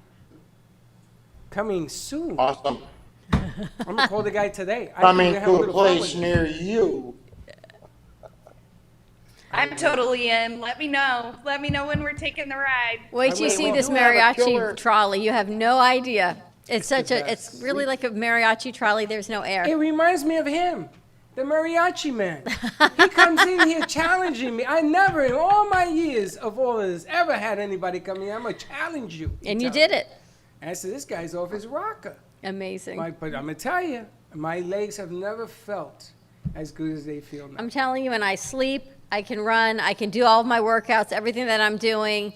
Coming soon. Awesome. I'm going to call the guy today. Coming think we're gonna have to a little fun with place it. near you. I'm totally in. Let me know. Let me know when we're taking the ride. Wait till you Wait, see we this do have a killer- mariachi trolley. You have no idea. It's such the a, it's best. really like a mariachi trolley. There's no air. It reminds me of him, the mariachi man. He comes in here challenging me. I never, in all my years of all of this, ever had anybody come in. I'm going to challenge you. And you did it. And I said, this guy's off his rocker. Amazing. But I'm going to tell you, my legs have never felt as good as they feel now. I'm telling you, when I sleep, I can run, I can do all of my workouts, everything that I'm doing.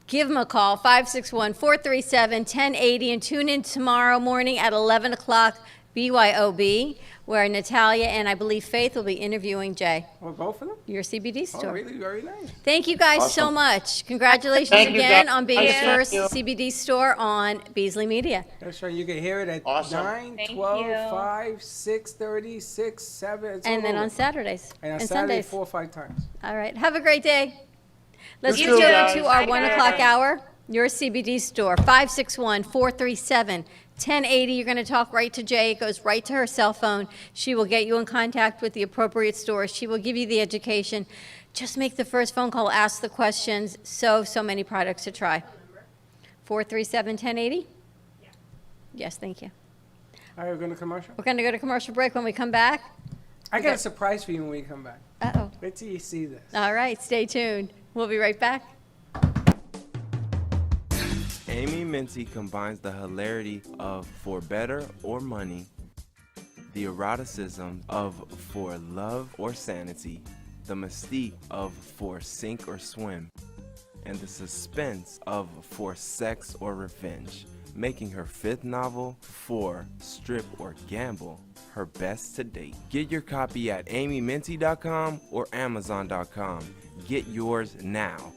Give them a call, 561-437-1080, and tune in tomorrow morning at 11 o'clock, BYOB, where Natalia and I believe Faith will be interviewing Jay, Well, both of them? your CBD Oh, store. really? Very nice. Thank you guys so Awesome. much. Congratulations Thank you, again guys. on being the Thank first you. CBD store on Beasley Media. That's right. You can hear it at Awesome. 9, Thank 12, you. 5, 6:30, 6, 7. It's And all then over. on Saturdays And on and Saturday, Sundays. 4 or 5 times. All right. Have a great day. Let's You go too, to guys. our Bye, 1 guys. o'clock hour. Your CBD store, 561-437-1080. You're going to talk right to Jay. It goes right to her cell phone. She will get you in contact with the appropriate store. She will give you the education. Just make the first phone call, ask the questions. So many products to try. 437-1080? Yes, thank you. All right, we're going to commercial. We're going to go to commercial break. When we come back, I got a surprise for you when we come back. uh-oh. Wait till you see this. All right, stay tuned. We'll be right back. Amy Minty combines the hilarity of For Better or Money, the eroticism of For Love or Sanity, the mystique of For Sink or Swim, and the suspense of For Sex or Revenge, making her fifth novel, For Strip or Gamble, her best to date. Get your copy at amyminty.com or amazon.com. Get yours now.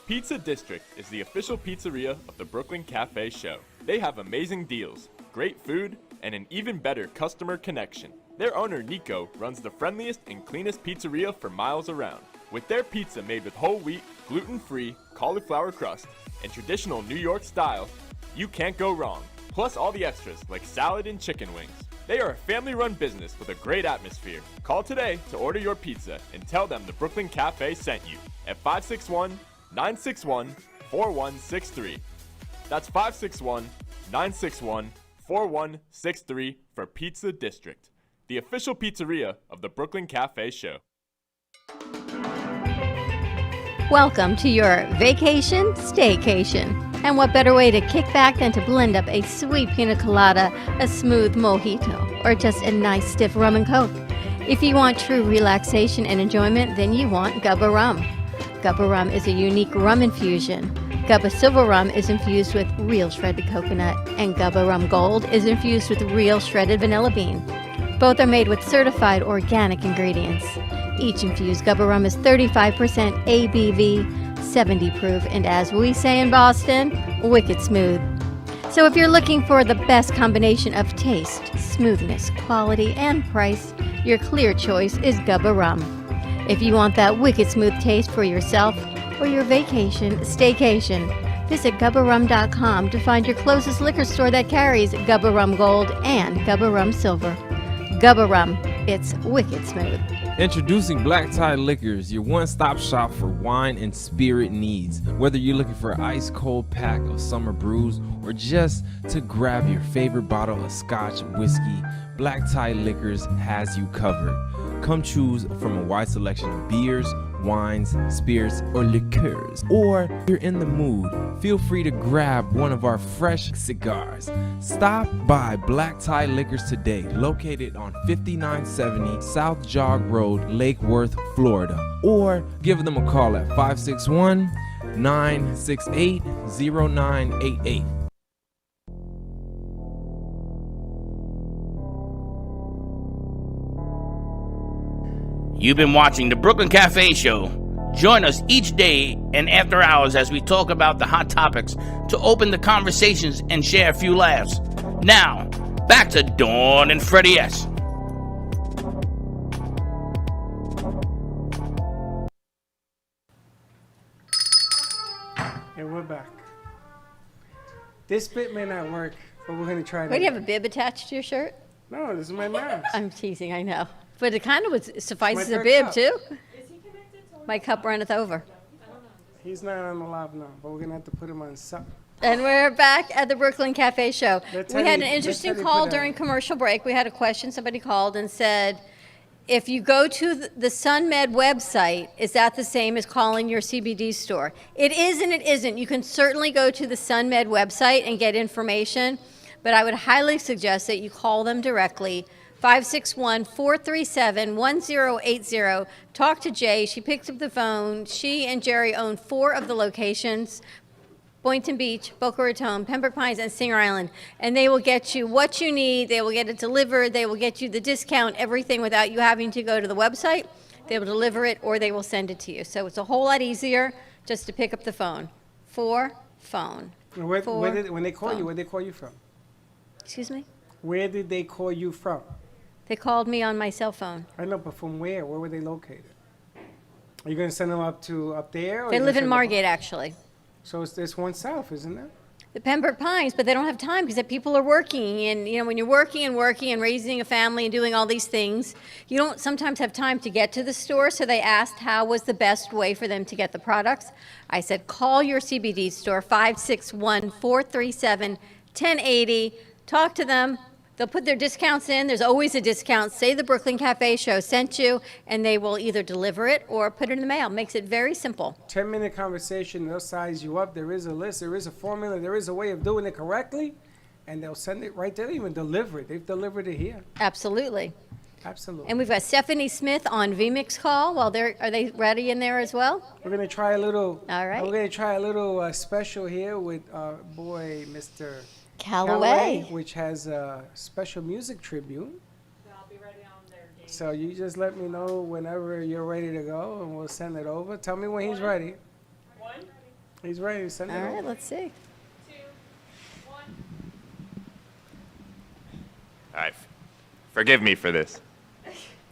Pizza District is the official pizzeria of the Brooklyn Cafe Show. They have amazing deals, great food, and an even better customer connection. Their owner, Nico, runs the friendliest and cleanest pizzeria for miles around. With their pizza made with whole wheat, gluten-free, cauliflower crust, and traditional New York style, you can't go wrong. Plus all the extras like salad and chicken wings. They are a family-run business with a great atmosphere. Call today to order your pizza and tell them the Brooklyn Cafe sent you at 561-961-4163. That's 561-961-4163 for Pizza District, the official pizzeria of the Brooklyn Cafe Show. Welcome to your vacation staycation. And what better way to kick back than to blend up a sweet pina colada, a smooth mojito, or just a nice stiff rum and coke? If you want true relaxation and enjoyment, then you want Gubba Rum. Gubba Rum is a unique rum infusion. Gubba Silver Rum is infused with real shredded coconut, and Gubba Rum Gold is infused with real shredded vanilla bean. Both are made with certified organic ingredients. Each infused Gubba Rum is 35% ABV, 70 proof, and as we say in Boston, wicked smooth. So if you're looking for the best combination of taste, smoothness, quality, and price, your clear choice is Gubba Rum. If you want that wicked smooth taste for yourself or your vacation staycation, visit GubbaRum.com to find your closest liquor store that carries Gubba Rum Gold and Gubba Rum Silver. Gubba Rum, it's wicked smooth. Introducing Black Tie Liquors, your one-stop shop for wine and spirit needs. Whether you're looking for an ice-cold pack of summer brews or just to grab your favorite bottle of scotch whiskey, Black Tie Liquors has you covered. Come choose from a wide selection of beers, wines, spirits, or liqueurs. Or if you're in the mood, feel free to grab one of our fresh cigars. Stop by Black Tie Liquors today, located on 5970 South Jog Road, Lake Worth, Florida. Or give them a call at 561-968-0988. You've been watching the Brooklyn Cafe Show. Join us each day and after hours as we talk about the hot topics to open the conversations and share a few laughs. Now, back to Dawn and Freddie S. And we're back. This bit may not work, but we're going to try it. Wait, do you have a bib attached to your shirt? No, this is my mask. I'm teasing, I know. But it kind of suffices My a third bib, cup. too. My cup runneth over. He's not on the live now, but we're going to have to put him on something. And we're back at the Brooklyn Cafe Show. Let We had an Teddy- interesting let Teddy call put during commercial break. We had a question. Somebody called and said, if you go to the SunMed website, is that the same as calling your CBD store? It is and it isn't. You can certainly go to the SunMed website and get information, but I would highly suggest that you call them directly. 561-437-1080. Talk to Jay. She picks up the phone. She and Jerry own 4 of the locations: Boynton Beach, Boca Raton, Pembroke Pines, and Singer Island. And they will get you what you need. They will get it delivered. They will get you the discount, everything, without you having to go to the website. They will deliver it or they will send it to you. So it's a whole lot easier just to pick up the phone. Phone. When they call phone. you, where they call you from? Excuse me? Where did they call you from? They called me on my cell phone. I know, but from where? Where were they located? Are you going to send them up there? Or They you live gonna in send them- Margate, actually. So it's this one south, isn't it? The Pembroke Pines, but they don't have time because the people are working. And, you know, when you're working and raising a family and doing all these things, you don't sometimes have time to get to the store. So they asked how was the best way for them to get the products. I said, call your CBD store, 561-437-1080. Talk to them. They'll put their discounts in. There's always a discount. Say the Brooklyn Cafe Show sent you, and they will either deliver it or put it in the mail. Makes it very simple. 10-minute conversation, they'll size you up. There is a list, there is a formula, there is a way of doing it correctly, and they'll send it right there. They'll even deliver it. They've delivered it here. Absolutely. Absolutely. And we've got Stephanie Smith on VMix call. Are they ready in there as well? We're going to try a little. All right. We're going to try a little special here with our boy, Mr. Callaway. which has a special music tribute. I'll be ready on their game. So you just let me know whenever you're ready to go, and we'll send it over. Tell me when he's ready. He's ready to send it All over. right, let's see. 2, 1. All right, forgive me for this.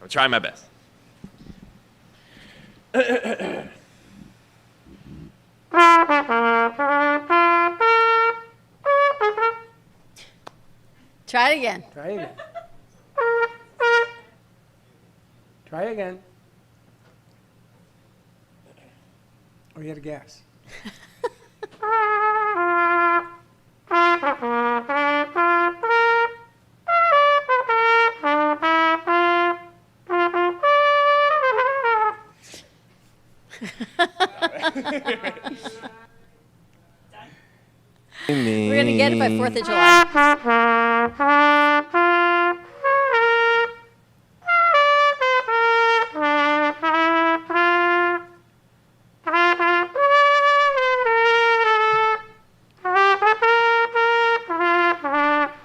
I'm trying my best. Try it again. Try again. Try again. Oh, you had a gas. We're going to get it by 4th of July.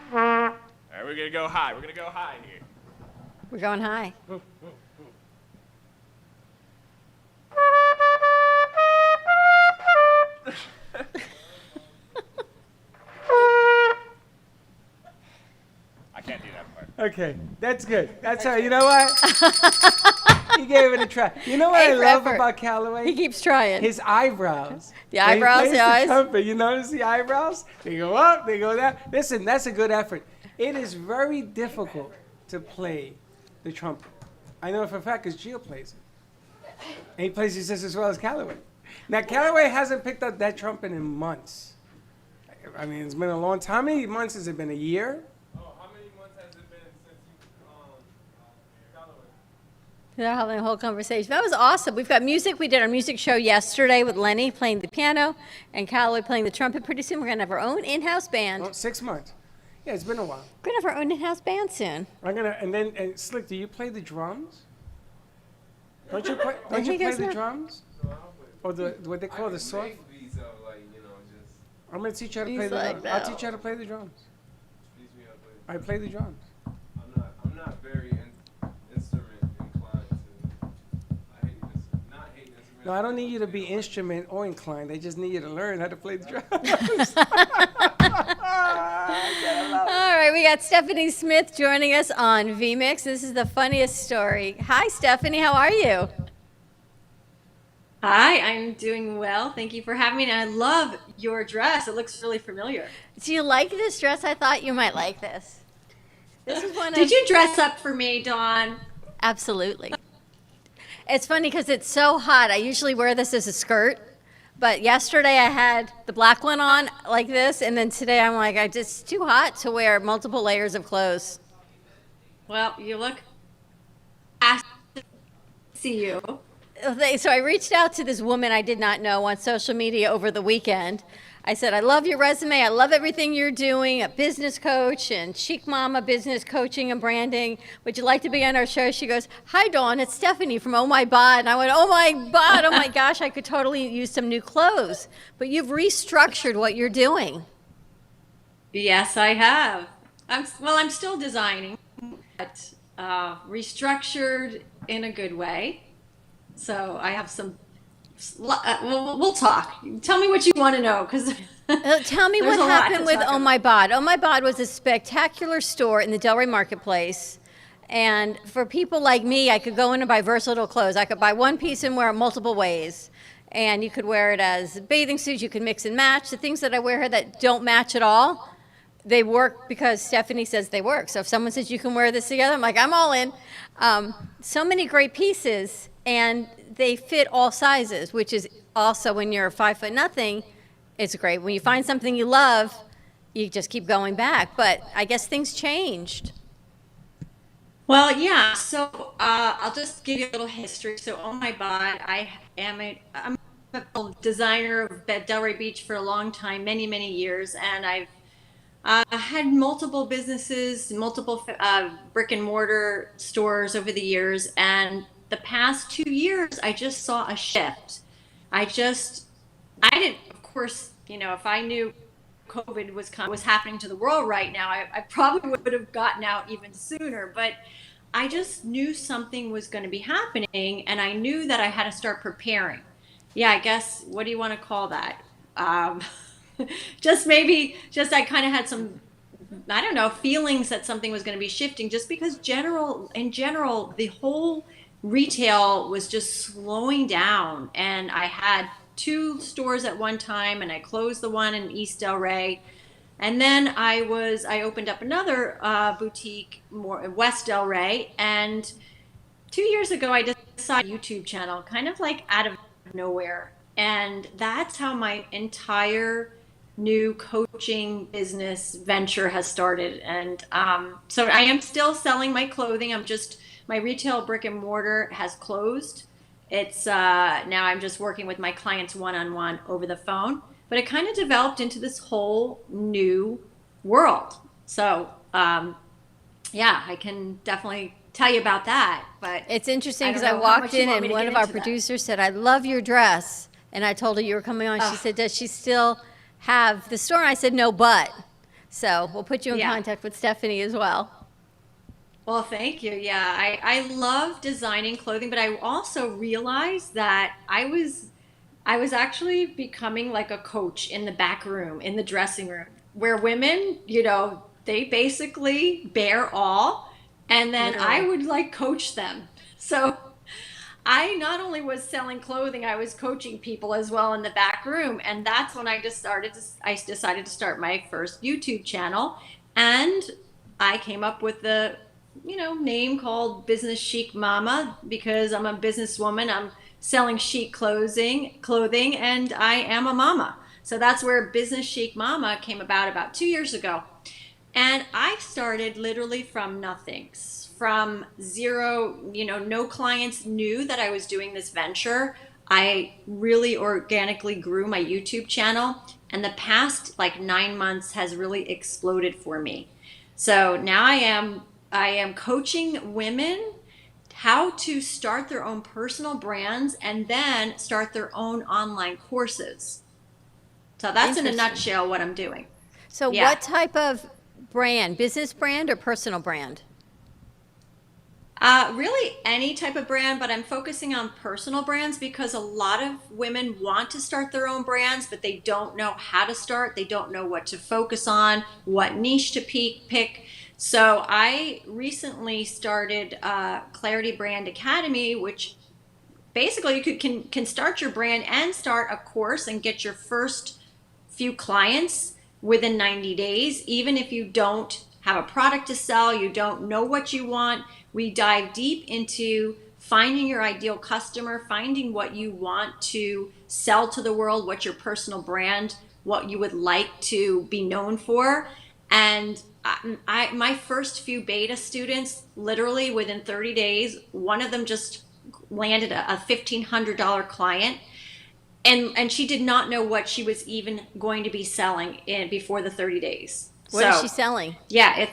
All right, we're gonna go high. We're gonna go high here. We're going high. I can't do that part. Okay, that's good. That's how. You know what? He gave it a try. You know what I A for love effort. about Callaway? He keeps trying. His eyebrows. The eyebrows, When he the plays eyes. trumpet, you notice the eyebrows? They go up, they go down. Listen, that's a good effort. It is very difficult to play the trumpet. I know for a fact because Gio plays it. And he plays it just as well as Callaway. Now, Callaway hasn't picked up that trumpet in months. I mean, it's been a long time. How many months has it been? A year? They're having a whole conversation. That was awesome. We've got music. We did our music show yesterday with Lenny playing the piano and Callaway playing the trumpet. Pretty soon we're going to have our own in-house band. Oh, 6 months. Yeah, it's been a while. We're going to have our own in-house band soon. And Slick, do you play the drums? Don't you play, He play goes the now. drums? Or what they call the soft? I'm going to teach you how to play He's the like, drums. I'll no. teach you how to play the drums. I play the drums. I'm not very instrument inclined to. I hate this. Not hate instruments. No, I don't need you to be instrument or inclined. I just need you to learn how to play the drums. All right, we got Stephanie Smith joining us on VMix. This is the funniest story. Hi, Stephanie. How are you? Hi, I'm doing well. Thank you for having me. And I love your dress. It looks really familiar. Do you like this dress? I thought you might like this. This is one Did of... you dress up for me, Dawn? Absolutely. It's funny because it's so hot. I usually wear this as a skirt, but yesterday I had the black one on like this, and then today I'm like, it's too hot to wear multiple layers of clothes. Well, you look. I see you. So I reached out to this woman I did not know on social media over the weekend. I said, I love your resume. I love everything you're doing, a business coach and Chic Mama business coaching and branding. Would you like to be on our show? She goes, hi, Dawn. It's Stephanie from Oh My Bod. And I went, oh, my bod. Oh, my gosh. I could totally use some new clothes. But you've restructured what you're doing. Yes, I have. I'm still designing, but restructured in a good way. So I have some. We'll talk. Tell me what you want to know, because Tell me what happened with Oh My Bod. Oh My Bod was a spectacular store in the Delray Marketplace. And for people like me, I could go in and buy versatile clothes. I could buy one piece and wear it multiple ways. And you could wear it as bathing suits. You could mix and match. The things that I wear here that don't match at all, they work because Stephanie says they work. So if someone says you can wear this together, I'm like, I'm all in. So many great pieces, and they fit all sizes, which is also when you're 5'0", it's great. When you find something you love, you just keep going back. But I guess things changed. Well, yeah. So I'll just give you a little history. So, Oh My Bod, I'm a designer of Delray Beach for a long time, many, many years, and I've had multiple businesses, multiple brick and mortar stores over the years, and the past 2 years, I just saw a shift. I didn't, of course, if I knew COVID was happening to the world right now, I probably would have gotten out even sooner, but I just knew something was going to be happening, and I knew that I had to start preparing. Yeah, I guess, what do you want to call that? I kind of had some, I don't know, feelings that something was going to be shifting, just because in general, the whole retail was just slowing down, and I had 2 stores at one time, and I closed the one in East Delray, and then I opened up another boutique more in West Delray, and 2 years ago I decided a YouTube channel, kind of like out of nowhere, and that's how my entire new coaching business venture has started. And so I am still selling my clothing. My retail brick and mortar has closed. It's now I'm just working with my clients one-on-one over the phone. but it kind of developed into this whole new world. So, yeah, I can definitely tell you about that. But It's interesting because don't I know how much walked you in want me and to one get of our into that. producers said, "I love your dress." And I told her you were coming on. She said, "Does she still have the store?" And I said, "No, but." So we'll put you in Yeah. contact with Stephanie as well. Well, thank you. Yeah, I love designing clothing, but I also realized that I was actually becoming like a coach in the back room, in the dressing room, where women, they basically bear all, and then I Literally. would like coach them. So I not only was selling clothing, I was coaching people as well in the back room, and that's when I decided to start my first YouTube channel, and I came up with the name called Business Chic Mama because I'm a businesswoman. I'm selling chic clothing, and I am a mama. So that's where Business Chic Mama came about 2 years ago. And I started literally from nothing, from zero, no clients knew that I was doing this venture. I really organically grew my YouTube channel, and the past like 9 months has really exploded for me. So now I am coaching women how to start their own personal brands and then start their own online courses. So that's in a Interesting. nutshell what I'm doing. So Yeah. what type of brand? Business brand or personal brand? Really any type of brand, but I'm focusing on personal brands because a lot of women want to start their own brands, but they don't know how to start. They don't know what to focus on, what niche to pick. So I recently started Clarity Brand Academy, which basically you can start your brand and start a course and get your first few clients within 90 days. Even if you don't have a product to sell, you don't know what you want, we dive deep into finding your ideal customer, finding what you want to sell to the world, what's your personal brand, what you would like to be known for. And my first few beta students, literally within 30 days, one of them just landed a $1,500 client. And she did not know what she was even going to be selling before the 30 days. What is she selling? Yeah,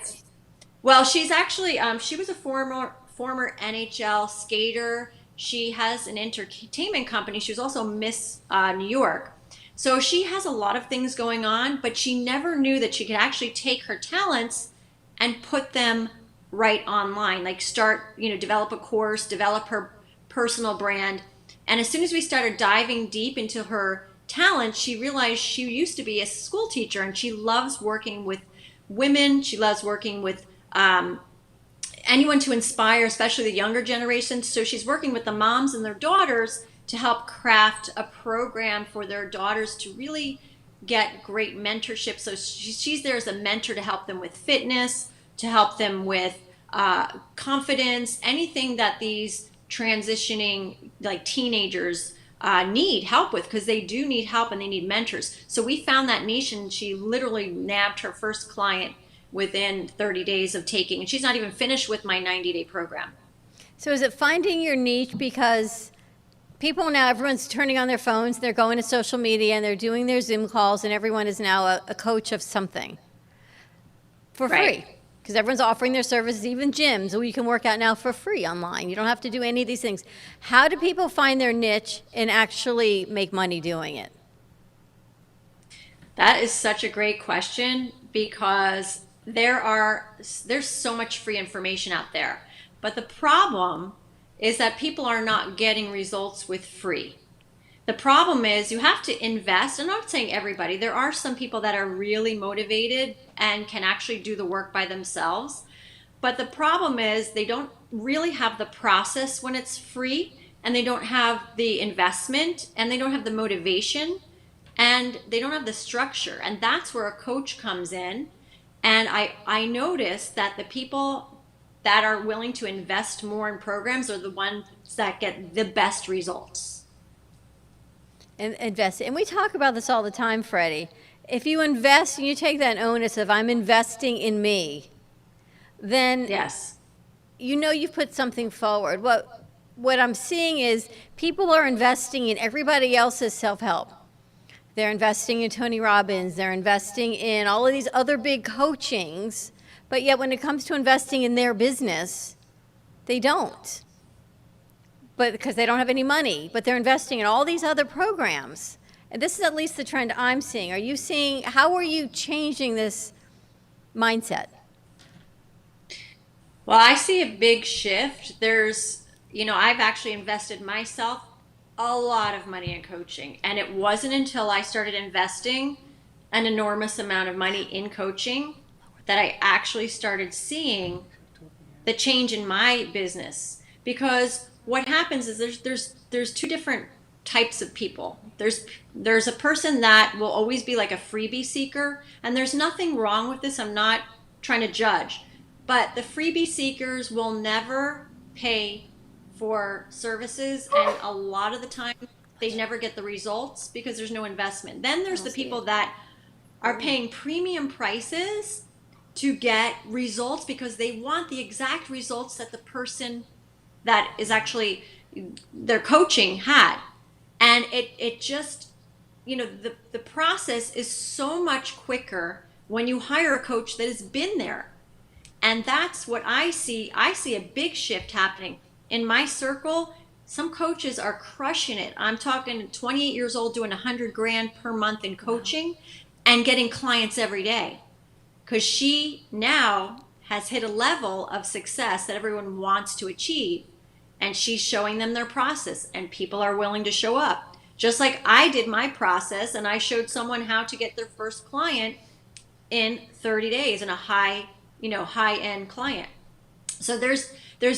she's actually, she was a former NHL skater. She has an entertainment company. She was also Miss New York. So she has a lot of things going on, but she never knew that she could actually take her talents and put them right online, like develop a course, develop her personal brand. And as soon as we started diving deep into her talent, she realized she used to be a school teacher and she loves working with women. She loves working with anyone to inspire, especially the younger generation. So she's working with the moms and their daughters to help craft a program for their daughters to really get great mentorship. So she's there as a mentor to help them with fitness, to help them with confidence, anything that these transitioning like teenagers need help with, because they do need help and they need mentors. So we found that niche, and she literally nabbed her first client within 30 days of taking, and she's not even finished with my 90-day program. So is it finding your niche? Because people now, everyone's turning on their phones, they're going to social media, and they're doing their Zoom calls, and everyone is now a coach of something for Right. free. Because everyone's offering their services, even gyms, where you can work out now for free online. You don't have to do any of these things. How do people find their niche and actually make money doing it? That is such a great question, because there's so much free information out there. But the problem is that people are not getting results with free. The problem is you have to invest. I'm not saying everybody. There are some people that are really motivated and can actually do the work by themselves. But the problem is they don't really have the process when it's free, and they don't have the investment, and they don't have the motivation, and they don't have the structure. And that's where a coach comes in. And I noticed that the people that are willing to invest more in programs are the ones that get the best results. And invest. And we talk about this all the time, Freddie. If you invest and you take that onus of I'm investing in me, then yes, you know you've put something forward. What I'm seeing is people are investing in everybody else's self-help. They're investing in Tony Robbins. They're investing in all of these other big coachings. But yet when it comes to investing in their business, they don't. But because they don't have any money, but they're investing in all these other programs. And this is at least the trend I'm seeing. Are you seeing, how are you changing this mindset? Well, I see a big shift. There's, I've actually invested myself a lot of money in coaching. And it wasn't until I started investing an enormous amount of money in coaching that I actually started seeing the change in my business. Because what happens is there's two different types of people. There's a person that will always be like a freebie seeker, and there's nothing wrong with this. I'm not trying to judge, but the freebie seekers will never pay for services, and a lot of the time they never get the results because there's no investment. Then there's the people that are paying premium prices to get results because they want the exact results that the person that is actually their coaching had. And it just, the process is so much quicker when you hire a coach that has been there. And that's what I see. I see a big shift happening. In my circle, some coaches are crushing it. I'm talking 28 years old doing $100,000 per month in coaching and getting clients every day. Because she now has hit a level of success that everyone wants to achieve. And she's showing them their process, and people are willing to show up. Just like I did my process, and I showed someone how to get their first client in 30 days, and a high-end client. So there's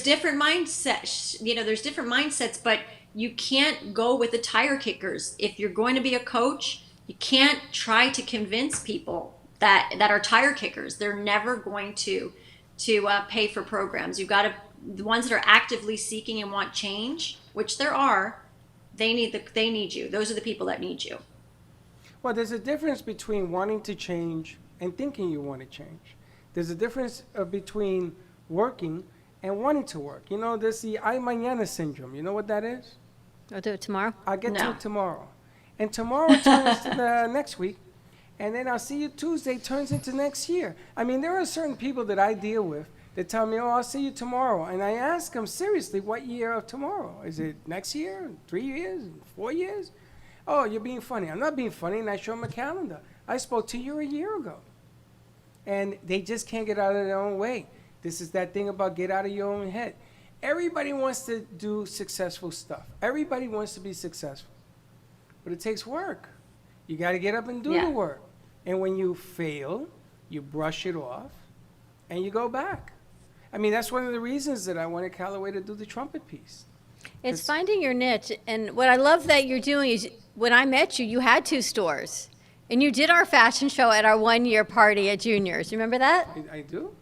different mindsets, there's different mindsets, but you can't go with the tire kickers. If you're going to be a coach, you can't try to convince people that are tire kickers. They're never going to pay for programs. You've got to, the ones that are actively seeking and want change, which there are, they need you. Those are the people that need you. Well, there's a difference between wanting to change and thinking you want to change. There's a difference between working and wanting to work. There's the ay mañana syndrome. You know what that is? I'll do it tomorrow. I'll get to it tomorrow. And tomorrow turns to next week. And then I'll see you Tuesday turns into next year. I mean, there are certain people that I deal with that tell me, I'll see you tomorrow. And I ask them, seriously, what year of tomorrow? Is it next year, 3 years, 4 years? Oh, you're being funny. I'm not being funny, and I show them a calendar. I spoke to you a year ago. And they just can't get out of their own way. This is that thing about get out of your own head. Everybody wants to do successful stuff. Everybody wants to be successful. But it takes work. You got to get up and do the work. And when you fail, you brush it off, and you go back. I mean, that's one of the reasons that I wanted Callaway to do the trumpet piece. It's finding your niche. And what I love that you're doing is, when I met you, you had 2 stores. And you did our fashion show at our 1-year party at Junior's. Remember that? I do.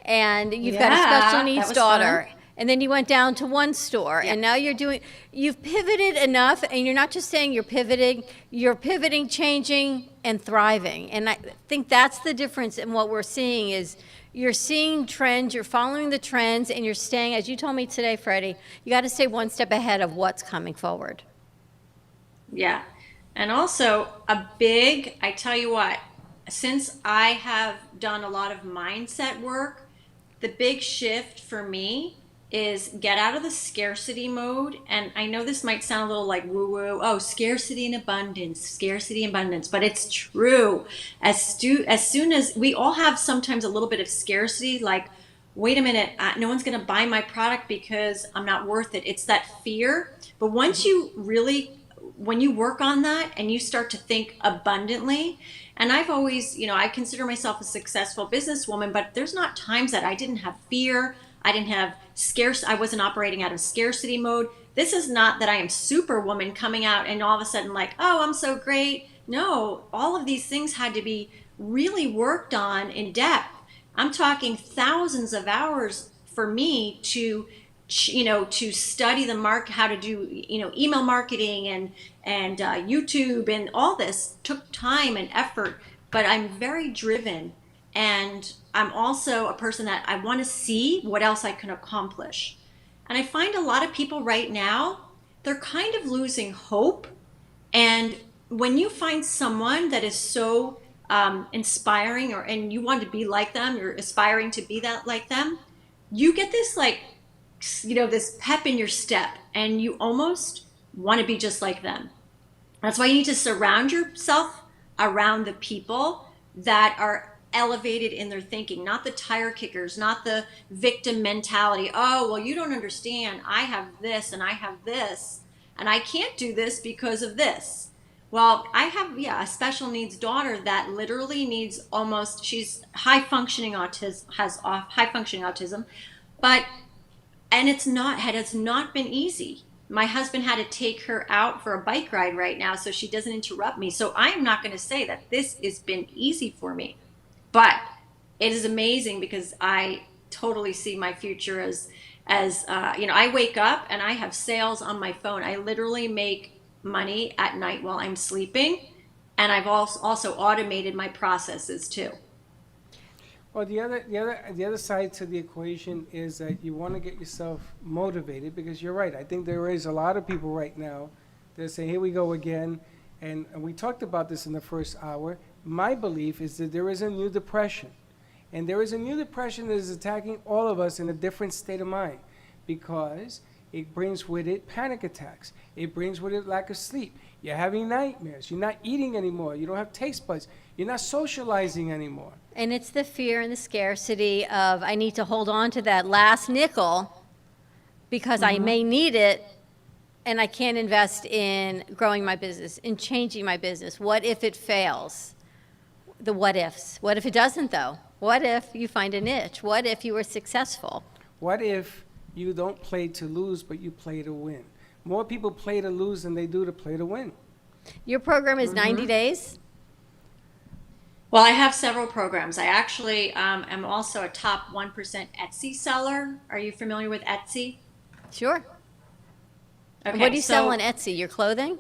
And you've got a special needs was daughter. fun. And then you went down to 1 store. And now you've pivoted enough, and you're not just saying you're pivoting, changing, and thriving. And I think that's the difference in what we're seeing is you're seeing trends, you're following the trends, and you're staying, as you told me today, Freddie, you got to stay one step ahead of what's coming forward. Yeah. And also I tell you what, since I have done a lot of mindset work, the big shift for me is get out of the scarcity mode. And I know this might sound a little like woo-woo, scarcity and abundance, but it's true. As soon as we all have sometimes a little bit of scarcity, like, wait a minute, no one's going to buy my product because I'm not worth it. It's that fear. But once when you work on that and you start to think abundantly, and I've always, I consider myself a successful businesswoman, but there's not times that I didn't have fear. I didn't have I wasn't operating out of scarcity mode. This is not that I am superwoman coming out and all of a sudden like, oh, I'm so great. No, all of these things had to be really worked on in depth. I'm talking thousands of hours for me to study the market, how to do, email marketing and YouTube, and all this took time and effort, but I'm very driven. And I'm also a person that I want to see what else I can accomplish. And I find a lot of people right now, they're kind of losing hope. And when you find someone that is so inspiring, and you want to be like them, you're aspiring to be that like them, you get this like, this pep in your step, and you almost want to be just like them. That's why you need to surround yourself around the people that are elevated in their thinking, not the tire kickers, not the victim mentality. Oh, well, you don't understand. I have this and I have this, and I can't do this because of this. Well, I have, a special needs daughter that literally needs she's high functioning autism, high functioning autism, and it has not been easy. My husband had to take her out for a bike ride right now so she doesn't interrupt me. So I am not going to say that this has been easy for me, but it is amazing because I totally see my future as I wake up and I have sales on my phone. I literally make money at night while I'm sleeping, and I've also automated my processes too. Well, the other side to the equation is that you want to get yourself motivated, because you're right. I think there is a lot of people right now that say, here we go again. And we talked about this in the first hour. My belief is that there is a new depression. And there is a new depression that is attacking all of us in a different state of mind, because it brings with it panic attacks. It brings with it lack of sleep. You're having nightmares. You're not eating anymore. You don't have taste buds. You're not socializing anymore. And it's the fear and the scarcity of, I need to hold on to that last nickel because I may need it, and I can't invest in growing my business, in changing my business. What if it fails? The what ifs. What if it doesn't, though? What if you find a niche? What if you were successful? What if you don't play to lose, but you play to win? More people play to lose than they do to play to win. Your program is 90 days? Well, I have several programs. I actually am also a top 1% Etsy seller. Are you familiar with Etsy? Sure. Okay, What do you sell on Etsy? Your clothing?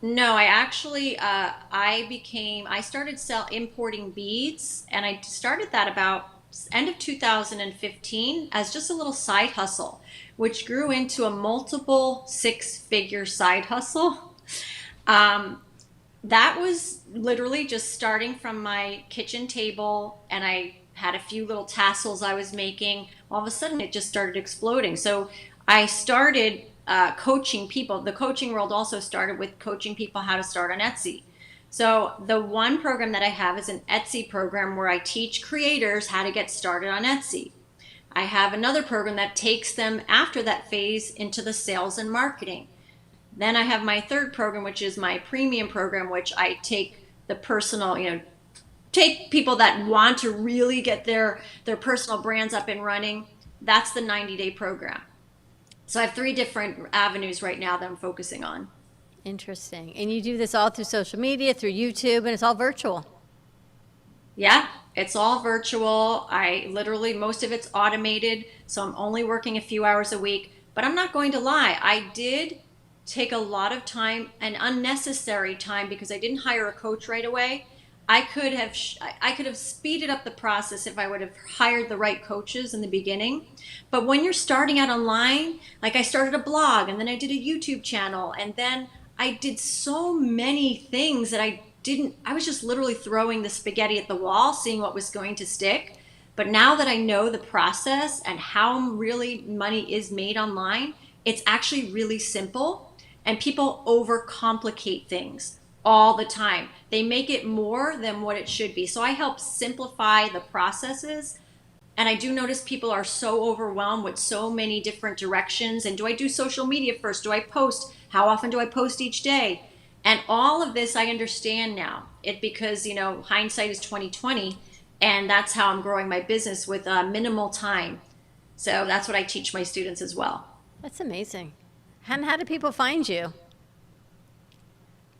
No, I actually, I started importing beads, and I started that about end of 2015 as just a little side hustle, which grew into a multiple six-figure side hustle. That was literally just starting from my kitchen table, and I had a few little tassels I was making. All of a sudden, it just started exploding. So I started coaching people. The coaching world also started with coaching people how to start on Etsy. So the one program that I have is an Etsy program where I teach creators how to get started on Etsy. I have another program that takes them after that phase into the sales and marketing. Then I have my third program, which is my premium program, which I take the personal, take people that want to really get their personal brands up and running. That's the 90-day program. So I have 3 different avenues right now that I'm focusing on. Interesting. And you do this all through social media, through YouTube, and it's all virtual. Yeah, it's all virtual. Most of it's automated, so I'm only working a few hours a week. But I'm not going to lie, I did take a lot of time, and unnecessary time, because I didn't hire a coach right away. I could have speeded up the process if I would have hired the right coaches in the beginning. But when you're starting out online, like I started a blog, and then I did a YouTube channel, and then I did so many things that I was just literally throwing the spaghetti at the wall, seeing what was going to stick. But now that I know the process and how really money is made online, it's actually really simple, and people overcomplicate things all the time. They make it more than what it should be. So I help simplify the processes. And I do notice people are so overwhelmed with so many different directions. And do I do social media first? Do I post? How often do I post each day? And all of this I understand now. Because, hindsight is 20/20, and that's how I'm growing my business with minimal time. So that's what I teach my students as well. That's amazing. And how do people find you?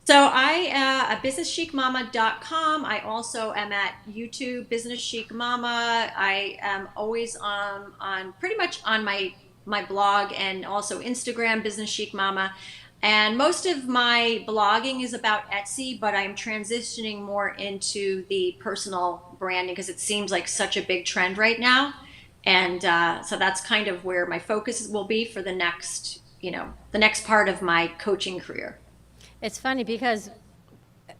So I at businesschicmama.com. I also am at YouTube, Business Chic Mama. I am always on pretty much on my blog, and also Instagram, Business Chic Mama. And most of my blogging is about Etsy, but I'm transitioning more into the personal branding because it seems like such a big trend right now. And so that's kind of where my focus will be for the next part of my coaching career. It's funny because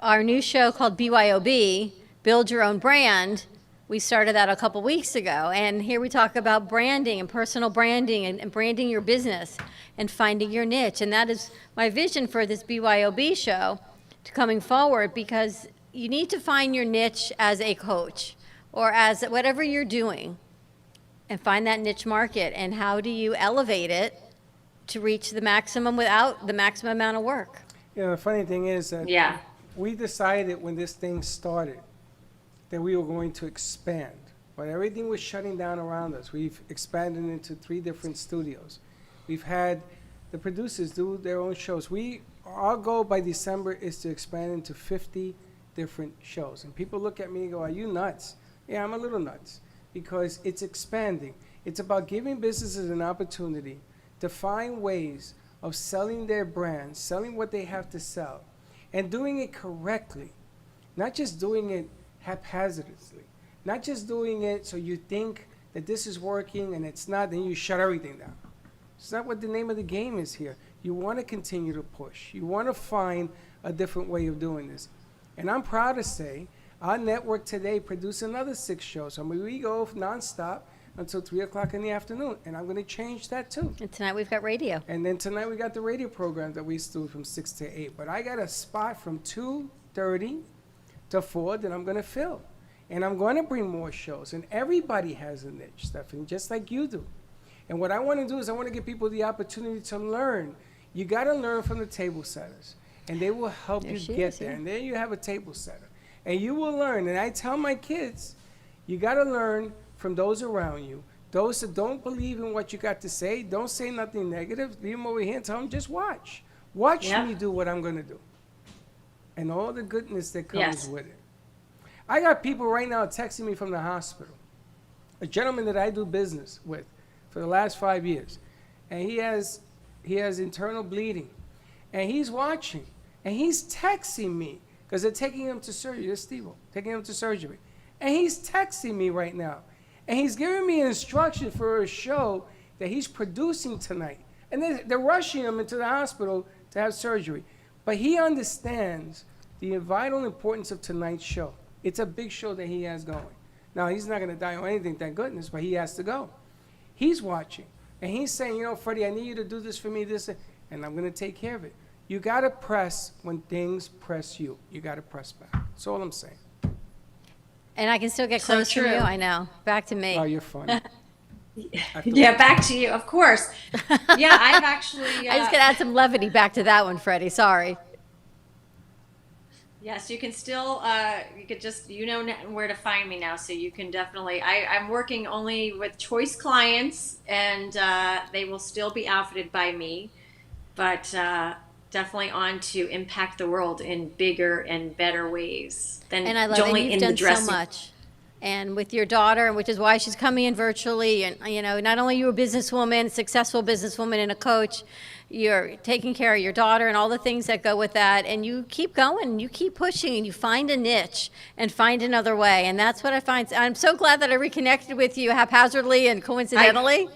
our new show called BYOB, Build Your Own Brand, we started that a couple weeks ago. And here we talk about branding and personal branding and branding your business and finding your niche. And that is my vision for this BYOB show to coming forward, because you need to find your niche as a coach or as whatever you're doing and find that niche market. And how do you elevate it to reach the maximum without the maximum amount of work? You know, the funny thing is that Yeah. we decided when this thing started that we were going to expand. But everything was shutting down around us. We've expanded into 3 different studios. We've had the producers do their own shows. Our goal by December is to expand into 50 different shows. And people look at me and go, are you nuts? Yeah, I'm a little nuts, because it's expanding. It's about giving businesses an opportunity to find ways of selling their brands, selling what they have to sell, and doing it correctly. Not just doing it haphazardly. Not just doing it so you think that this is working and it's not, then you shut everything down. It's not what the name of the game is here. You want to continue to push. You want to find a different way of doing this. And I'm proud to say our network today produced another 6 shows. I mean, we go nonstop until 3 o'clock in the afternoon, and I'm going to change that too. And tonight we've got radio. And then tonight we got the radio program that we do from 6 to 8. But I got a spot from 2:30 to 4 that I'm going to fill. And I'm going to bring more shows. And everybody has a niche, Stephanie, just like you do. And what I want to do is I want to give people the opportunity to learn. You got to learn from the table setters, and they will help There you she get is, there. yeah. And there you have a table setter. And you will learn. And I tell my kids, you got to learn from those around you. Those that don't believe in what you got to say, don't say nothing negative. Leave them over here and tell them, just watch. Watch Yeah. me do what I'm going to do. And all the goodness that comes Yes. with it. I got people right now texting me from the hospital. A gentleman that I do business with for the last 5 years. And he has internal bleeding. And he's watching. And he's texting me because they're taking him to surgery. This is Steve-O, taking him to surgery. And he's texting me right now. And he's giving me an instruction for a show that he's producing tonight. And they're rushing him into the hospital to have surgery. But he understands the vital importance of tonight's show. It's a big show that he has going. Now, he's not going to die or anything, thank goodness, but he has to go. He's watching. And he's saying, you know, Freddie, I need you to do this for me, this, and I'm going to take care of it. You got to press when things press you. You got to press back. That's all I'm saying. And I can still get So close to true. you, I know. Back to me. Oh, you're funny. Yeah, back to you, of course. Yeah, I've actually. I just got to add some levity back to that one, Freddie. Sorry. Yes, you can still, you could just, you know where to find me now, so you can definitely, I'm working only with choice clients, and they will still be outfitted by me, but definitely on to impact the world in bigger and better ways than And I love that only you've in the done so dressing. much. And with your daughter, which is why she's coming in virtually, and you know, not only are you a businesswoman, successful businesswoman and a coach, you're taking care of your daughter and all the things that go with that, and you keep going, and you keep pushing, and you find a niche and find another way, and that's what I find. I'm so glad that I reconnected with you haphazardly and coincidentally.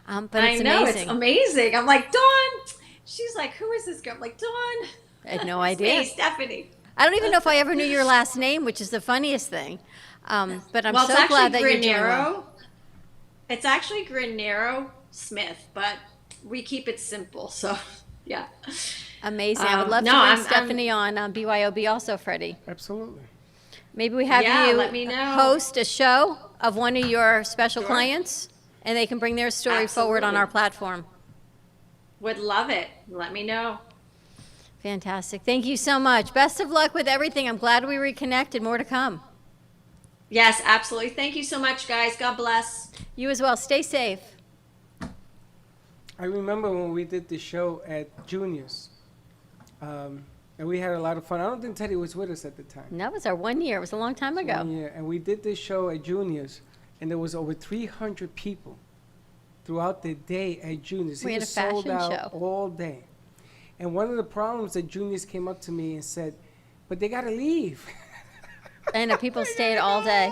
But it's I know, amazing. it's amazing. I'm like, Dawn, she's like, who is this girl? I'm like, Dawn. I had no It's idea. me, Stephanie. I don't even know if I ever knew your last name, which is the funniest thing. But I'm Well, so it's glad that actually you're doing well. Granero. It's actually Granero Smith, but we keep it simple. So, yeah. Amazing. I would love no, to bring I'm- Stephanie on BYOB also, Freddie. Absolutely. Maybe we have Yeah, you let me know. host a show of one of your special clients, and they can bring their story forward on Absolutely. our platform. Would love it. Let me know. Fantastic. Thank you so much. Best of luck with everything. I'm glad we reconnected. More to come. Yes, absolutely. Thank you so much, guys. God bless. You as well. Stay safe. I remember when we did the show at Junior's, and we had a lot of fun. I don't think Teddy was with us at the time. And that was our 1 year. It was a long time ago. Yeah, and we did this show at Junior's, and there was over 300 people throughout the day at Junior's. We It had was a sold fashion out show. all day. And one of the problems that Junior's came up to me and said, but they got to leave. I know people stayed all day.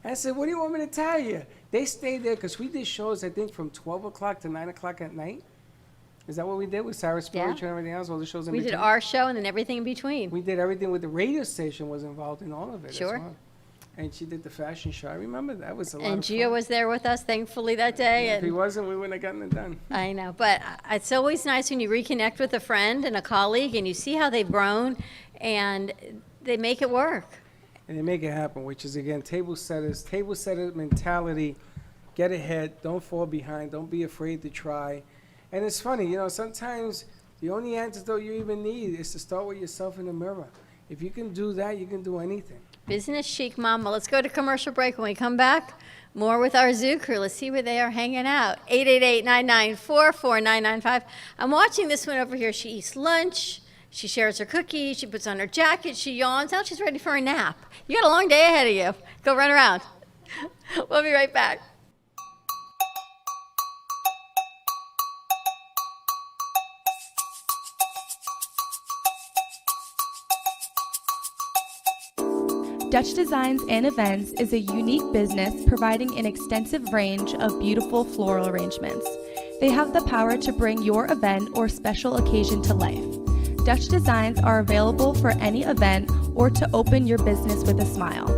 I said, what do you want me to tell you? They stayed there because we did shows, I think, from 12 o'clock to 9 o'clock at night. Is that what we did with Sarah Spiritual and everything else? All the shows in We between? did our show and then everything in between. We did everything with the radio station was involved in all of it. Sure. As well. And she did the fashion show. I remember that was a lot And of Gio fun. was there with us, thankfully, that day. If he And wasn't, we wouldn't have gotten it done. I know, but it's always nice when you reconnect with a friend and a colleague and you see how they've grown and they make it work. And they make it happen, which is, again, table setter mentality. Get ahead. Don't fall behind. Don't be afraid to try. And it's funny, you know, sometimes the only antidote you even need is to start with yourself in the mirror. If you can do that, you can do anything. Business chic, Mama. Let's go to commercial break. When we come back, more with our Zoo crew. Let's see where they are hanging out. 888-994-4995. I'm watching this one over here. She eats lunch. She shares her cookies. She puts on her jacket. She yawns. Now she's ready for a nap. You got a long day ahead of you. Go run around. We'll be right back. Dutch Designs and Events is a unique business providing an extensive range of beautiful floral arrangements. They have the power to bring your event or special occasion to life. Dutch Designs are available for any event or to open your business with a smile.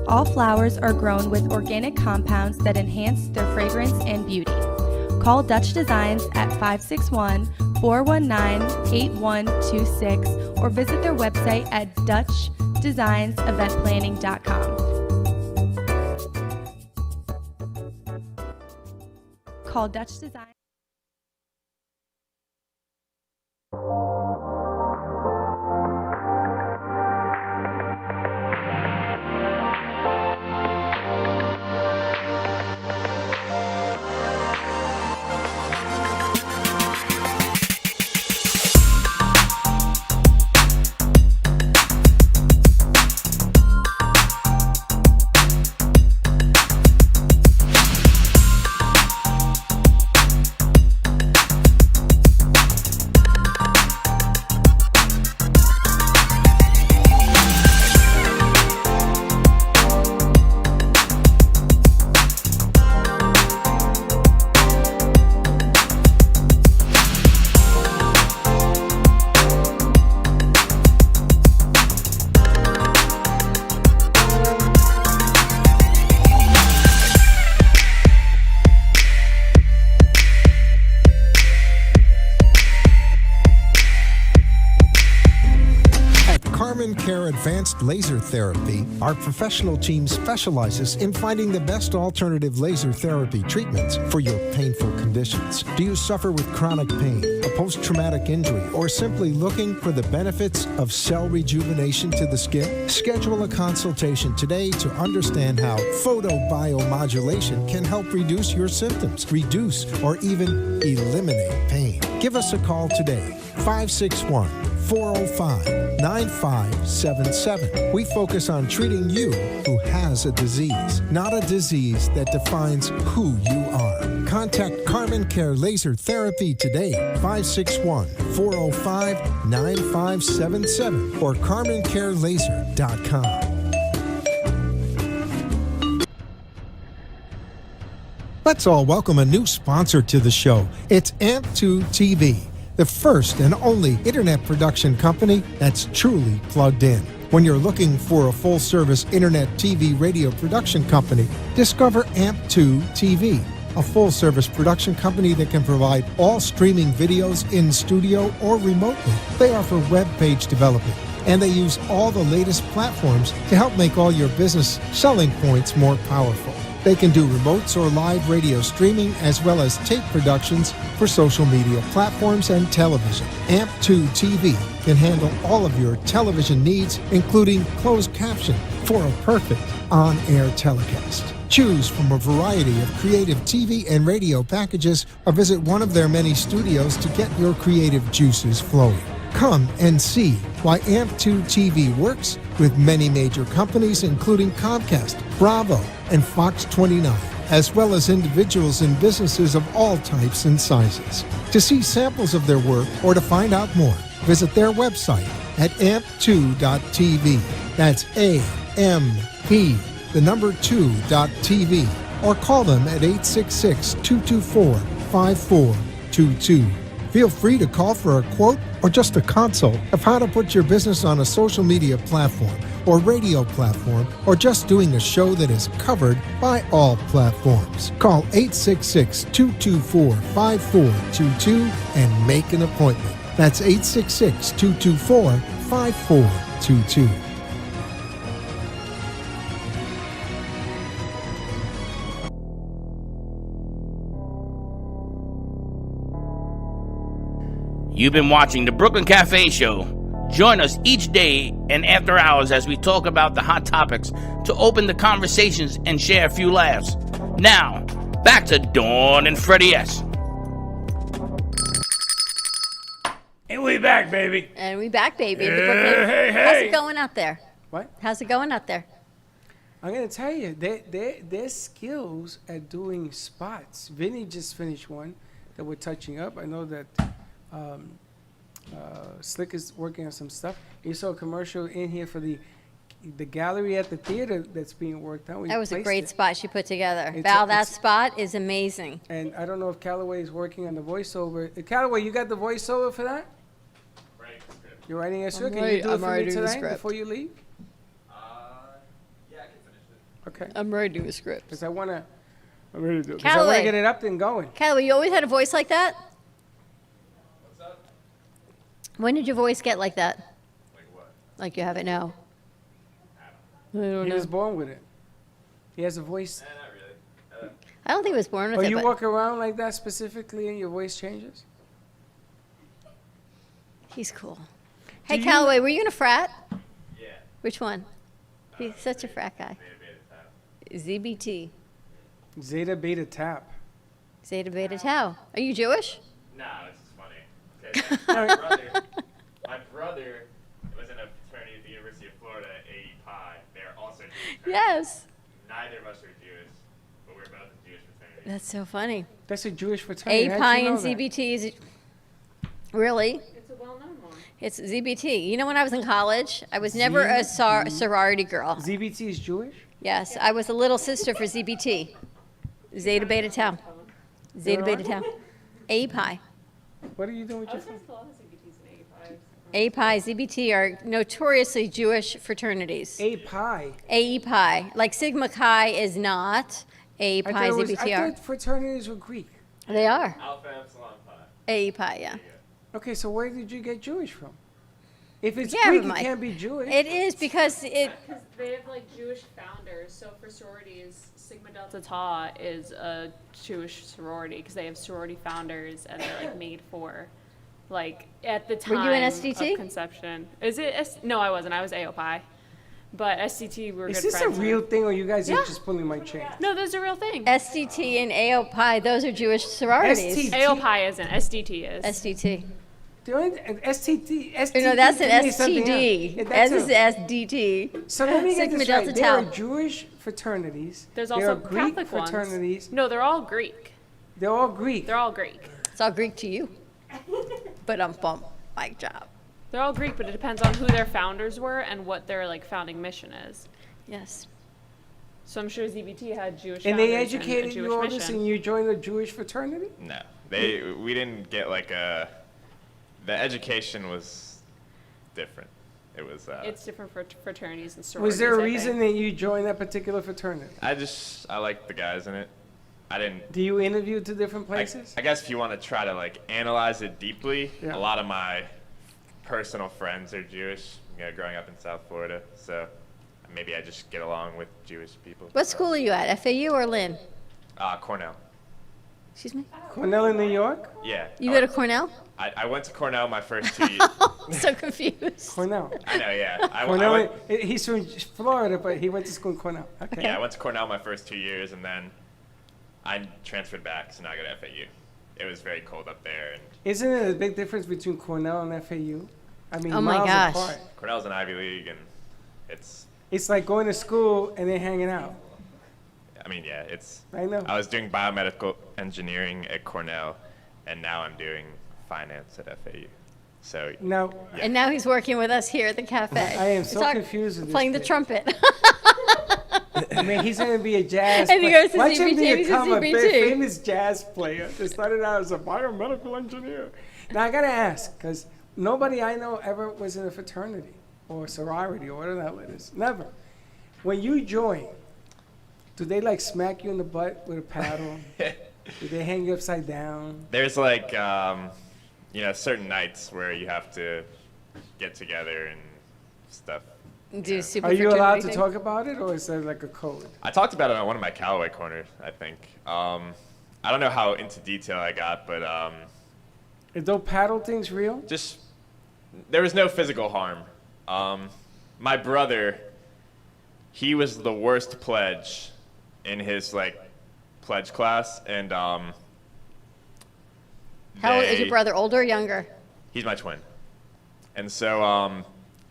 All flowers are grown with organic compounds that enhance their fragrance and beauty. Call Dutch Designs at 561-419-8126 or visit their website at DutchDesignsEventPlanning.com. Call Dutch Design. Care Advanced Laser Therapy, our professional team specializes in finding the best alternative laser therapy treatments for your painful conditions. Do you suffer with chronic pain, a post-traumatic injury, or simply looking for the benefits of cell rejuvenation to the skin? Schedule a consultation today to understand how photobiomodulation can help reduce your symptoms, reduce or even eliminate pain. Give us a call today, 561-405-9577. We focus on treating you who has a disease, not a disease that defines who you are. Contact Carmen Care Laser Therapy today, 561-405-9577 or CarmenCareLaser.com. Let's all welcome a new sponsor to the show. It's AMP2 TV, the first and only internet production company that's truly plugged in. When you're looking for a full-service internet TV radio production company, discover AMP2 TV, a full-service production company that can provide all streaming videos in studio or remotely. They offer web page development, and they use all the latest platforms to help make all your business selling points more powerful. They can do remotes or live radio streaming as well as tape productions for social media platforms and television. AMP2 TV can handle all of your television needs, including closed caption for a perfect on-air telecast. Choose from a variety of creative TV and radio packages or visit one of their many studios to get your creative juices flowing. Come and see why AMP2 TV works with many major companies, including Comcast, Bravo, and Fox 29, as well as individuals and businesses of all types and sizes. To see samples of their work or to find out more, visit their website at amp2.tv. That's AMP, the number 2.tv, or call them at 866-224-5422. Feel free to call for a quote or just a consult of how to put your business on a social media platform or radio platform or just doing a show that is covered by all platforms. Call 866-224-5422 and make an appointment. That's 866-224-5422. You've been watching the Brooklyn Cafe Show. Join us each day and after hours as we talk about the hot topics to open the conversations and share a few laughs. Now, back to Dawn and Freddie S. And we back, baby. And we back, baby. The Yeah, Brooklyn- hey, How's hey. it going out there? What? How's it going out there? I'm gonna tell you, their skills at doing spots. Vinny just finished one that we're touching up. I know that Slick is working on some stuff. You saw a commercial in here for the gallery at the theater that's being worked on. We That was a placed great it. spot she put together. It's Val, a- that it's- spot is amazing. And I don't know if Callaway is working on the voiceover. Callaway, you got the voiceover for that? You're writing a script. Can you do it for me tonight before you leave? Yeah, I can finish it. Okay. I'm writing the script. Because I want to. I'm ready to do it. 'Cause I want Callaway. to get it up and going. Callaway, you always had a voice like that? What's up? When did your voice get like that? Like what? Like you have it now? I don't He know. was born with it. He has a voice. Not really. I don't think he was born with Oh, it. you but walk around like that specifically and your voice changes? he's cool. Hey, you- Callaway, were you in a frat? Yeah. Which one? He's such a frat guy. ZBT. Zeta Beta Tap. Zeta Beta Tau. Are you Jewish? No, it's just funny. 'Cause my brother was in a fraternity at the University of Florida, AE Pi. They're also Jewish. Yes. Neither of us are Jewish, but we're both in Jewish fraternities. That's so funny. That's a Jewish fraternity. A How'd Pi you know and that? ZBT is really? It's a well-known one. It's ZBT. You know, when I was in college, I was never a sorority girl. ZBT is Jewish? Yes, I was a little sister for ZBT. Zeta Beta Tau. Zeta Beta Tau. A Pi. What are you doing with your phone? A Pi, ZBT are notoriously Jewish fraternities. A Pi. AE Pi. Like Sigma Chi is not. A I Pi, thought, ZBT I are. thought fraternities were Greek. They are. Alpha Epsilon Pi. AE Pi, yeah. Okay, so where did you get Jewish from? If it's Yeah, Greek, it Mike. can't be Jewish. It is because it. Because they have like Jewish founders. So for sororities, Sigma Delta Tau is a Jewish sorority because they have sorority founders and they're like made for, like at the Were time you in of SDT? conception. Is it? No, I wasn't. I was AOPI, but SDT were Is good this a friends. real thing, or you guys are Yeah. just pulling my chain? No, those are real thing. SDT and AO Pi, those are Jewish sororities. ST. AOPI isn't. SDT is. SDT. The only STT. STT No, that's an to me is something STD. else. Yeah, As that's is a- SDT. So let me get Sigma this Delta right. There are Tau. Jewish fraternities. There's there also are Greek Catholic fraternities. ones. No, they're all Greek. They're all Greek. They're all Greek. It's all Greek to you. But bump. Mic job. They're all Greek, but it depends on who their founders were and what their like founding mission is. Yes. So I'm sure ZBT had Jewish And founders they and a educated Jewish you all this, mission. and you joined a Jewish fraternity? No, we didn't get like a. The education was different. It was. It's different for fraternities and sororities. Was there a I reason think. that you joined that particular fraternity? I liked the guys in it. I didn't. Do you interview to different places? I guess if you want to try to like analyze it deeply, Yeah. a lot of my personal friends are Jewish. Growing up in South Florida, so maybe I just get along with Jewish people. What school are you at? FAU or Lynn? Cornell. Excuse me? Cornell in New York? Yeah. You go to Cornell? I went to Cornell my first 2 years. I'm so confused. Cornell. I know, yeah. I Cornell. went, He's from Florida, but he went to school in Cornell. Okay. yeah, I went to Cornell my first 2 years, and then I transferred back, so now I go to FAU. It was very cold up there, and Isn't it a big difference between Cornell and FAU? I mean, Oh my miles gosh. apart. Cornell's an Ivy League, and it's. It's like going to school and then hanging out. I mean, yeah, it's. I know. I was doing biomedical engineering at Cornell, and now I'm doing finance at FAU. So. Now, And now he's working with us here at the cafe. I am He's so confused with this Playing the kid. trumpet. I mean, he's going to be a jazz And he player. goes to Watch him ZBT, he's a become a ZBT. very famous jazz player. That started out as a biomedical engineer. Now I gotta ask, because nobody I know ever was in a fraternity or sorority or whatever the hell it is. Never. When you join, do they like smack you in the butt with a paddle? Do they hang you upside down? There's like, certain nights where you have to get together and stuff. Do super Are you allowed to fraternity talk about it, or is there like a code? I talked about it on one of my Callaway corners, I think. I don't know how into detail I got, but Is those paddle things real? just there was no physical harm. My brother, he was the worst pledge in his pledge class, and How old is your brother? Older or younger? He's my twin, and so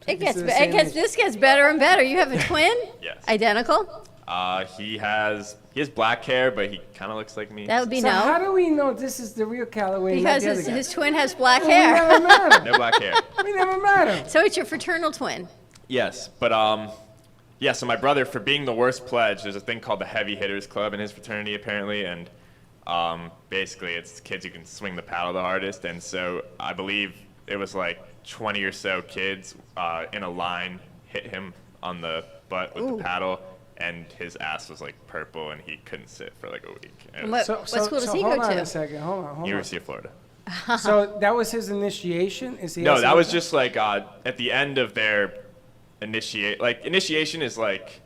This gets better and better. You have a twin? Yes. Identical? he has black hair, but he kind of looks like me. That would be So no. how do we know this is the real Callaway? and not Because the other guy? his twin has black Well, we never hair. met him. No black hair. We never met him. So it's your fraternal twin. Yes, but so my brother, for being the worst pledge, there's a thing called the Heavy Hitters Club in his fraternity apparently, and basically it's kids who can swing the paddle the hardest, and so I believe it was like 20 or so kids in a line hit him on the butt with the paddle, and his ass was like purple, and he couldn't sit for like a week. It was What school does he go hold on to? a second. Hold on. University of Florida. So that was his initiation? Is he? No, also- that was just like at the end of their initiation is like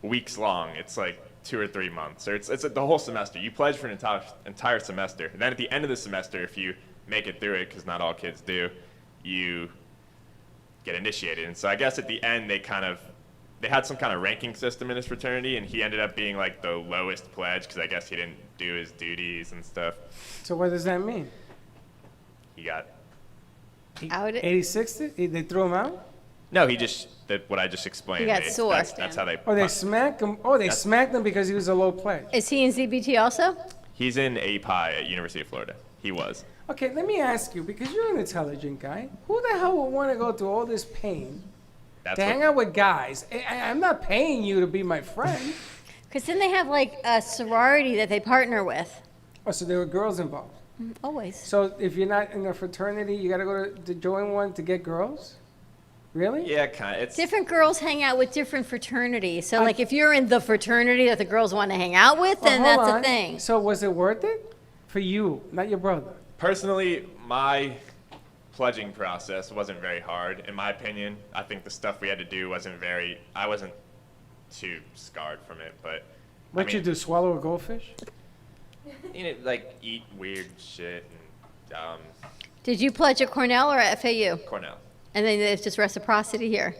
weeks long. It's like 2 or 3 months, or it's the whole semester. You pledge for an entire semester. And then at the end of the semester, if you make it through it, because not all kids do, you get initiated. And so I guess at the end they had some kind of ranking system in his fraternity, and he ended up being like the lowest pledge because I guess he didn't do his duties and stuff. So what does that mean? He got 86? They threw him out? no. He just what I just explained. He got sore. That's how they. Oh, they smacked him. Oh, they smacked him because he was a low pledge. Is he in ZBT also? He's in API at University of Florida. He was. Okay, let me ask you, because you're an intelligent guy, who the hell would want to go through all this pain to hang out with guys? I'm not paying you to be my friend. Because then they have like a sorority that they partner with. Oh, so there were girls involved. Always. So if you're not in a fraternity, you got to go to join one to get girls? Really? Yeah, kind of. It's Different girls hang out with different fraternities. So, like, if you're in the fraternity that the girls want to hang out with, then Well, hold that's a on. thing. So was it worth it? For you, not your brother. personally, my pledging process wasn't very hard, in my opinion. I think the stuff we had to do I wasn't too scarred from it, but. What'd you do, swallow a goldfish? Like eat weird shit and Did you pledge at Cornell or at FAU? Cornell. And then there's just reciprocity here.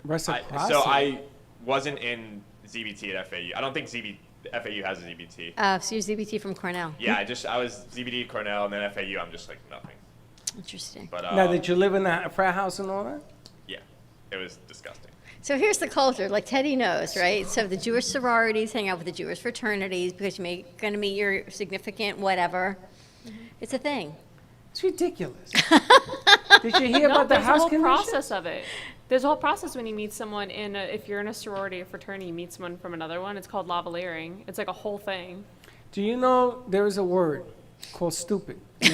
Reciprocity? So I wasn't in ZBT at FAU. I don't think FAU has a ZBT. So you're ZBT from Cornell. Yeah, I was ZBT at Cornell, and then FAU, I'm just like nothing. Interesting. But Now, did you live in a frat house and all that? yeah, it was disgusting. So here's the culture, like Teddy knows, right? So the Jewish sororities hang out with the Jewish fraternities because you're going to meet your significant whatever. It's a thing. It's ridiculous. Did you hear about the there's a house whole condition? process of it. There's a whole process when you meet someone if you're in a sorority or fraternity, you meet someone from another one. It's called lavaliering. It's like a whole thing. Do you know there is a word called stupid? It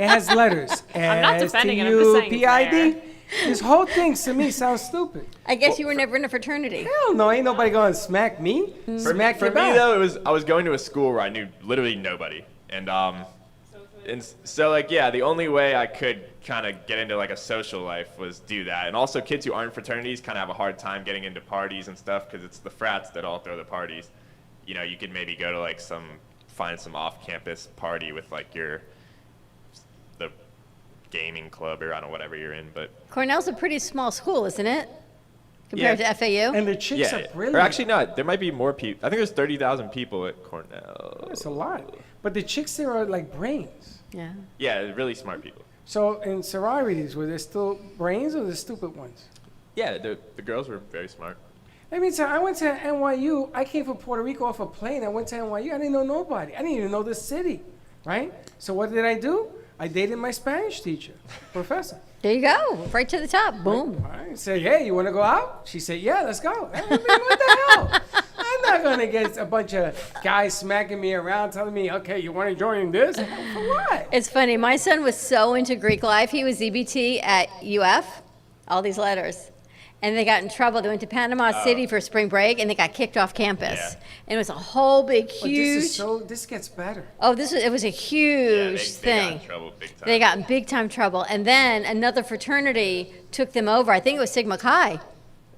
has letters. I'm not defending it, I'm just saying it's S-T-U-P-I-D. there. This whole thing to me sounds stupid. I guess you were never in a fraternity. Hell no, ain't nobody going to smack me. Smack For your me back. though, I was going to a school where I knew literally nobody, and so like yeah, the only way I could kind of get into like a social life was do that, and also kids who aren't fraternities kind of have a hard time getting into parties and stuff because it's the frats that all throw the parties. You know, you could maybe go to like find some off-campus party with like the gaming club or I don't know whatever you're in, but Cornell's a pretty small school, isn't it? Compared Yeah. to FAU? And the chicks are brilliant. Or actually not. There might be more people. I think there's 30,000 people at Cornell. That's a lot. But the chicks there are like brains. Yeah. Yeah, really smart people. So in sororities, were there still brains or the stupid ones? Yeah, the girls were very smart. Let me tell you, I went to NYU. I came from Puerto Rico off a plane. I went to NYU. I didn't know nobody. I didn't even know the city, right? So what did I do? I dated my Spanish teacher, professor. There you go. Right to the top. Boom. I said, hey, you want to go out? She said, yeah, let's go. I mean, what the hell? I'm not gonna get a bunch of guys smacking me around, telling me, "Okay, you want to join this?" For what? It's funny. My son was so into Greek life. He was ZBT at UF. All these letters. And they got in trouble. They went to Panama City for spring break, and they got kicked off campus. Yeah. And it was a whole big, But huge. this gets better. Oh, it was a huge They thing. got in trouble big time. They got in big time trouble. And then another fraternity took them over. I think it was Sigma Chi.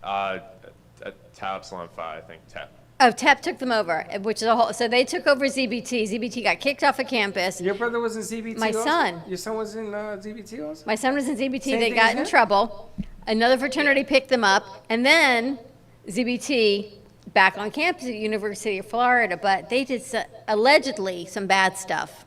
Tau Epsilon Phi, I think. TEP. Oh, TEP took them over, which is a whole. So they took over ZBT. ZBT got kicked off of campus. Your brother was in ZBT. My also? son. Your son was in ZBT also. My son was in ZBT. Same They thing got as in him? trouble. Another fraternity picked them up, and then ZBT back on campus at University of Florida. But they did allegedly some bad stuff.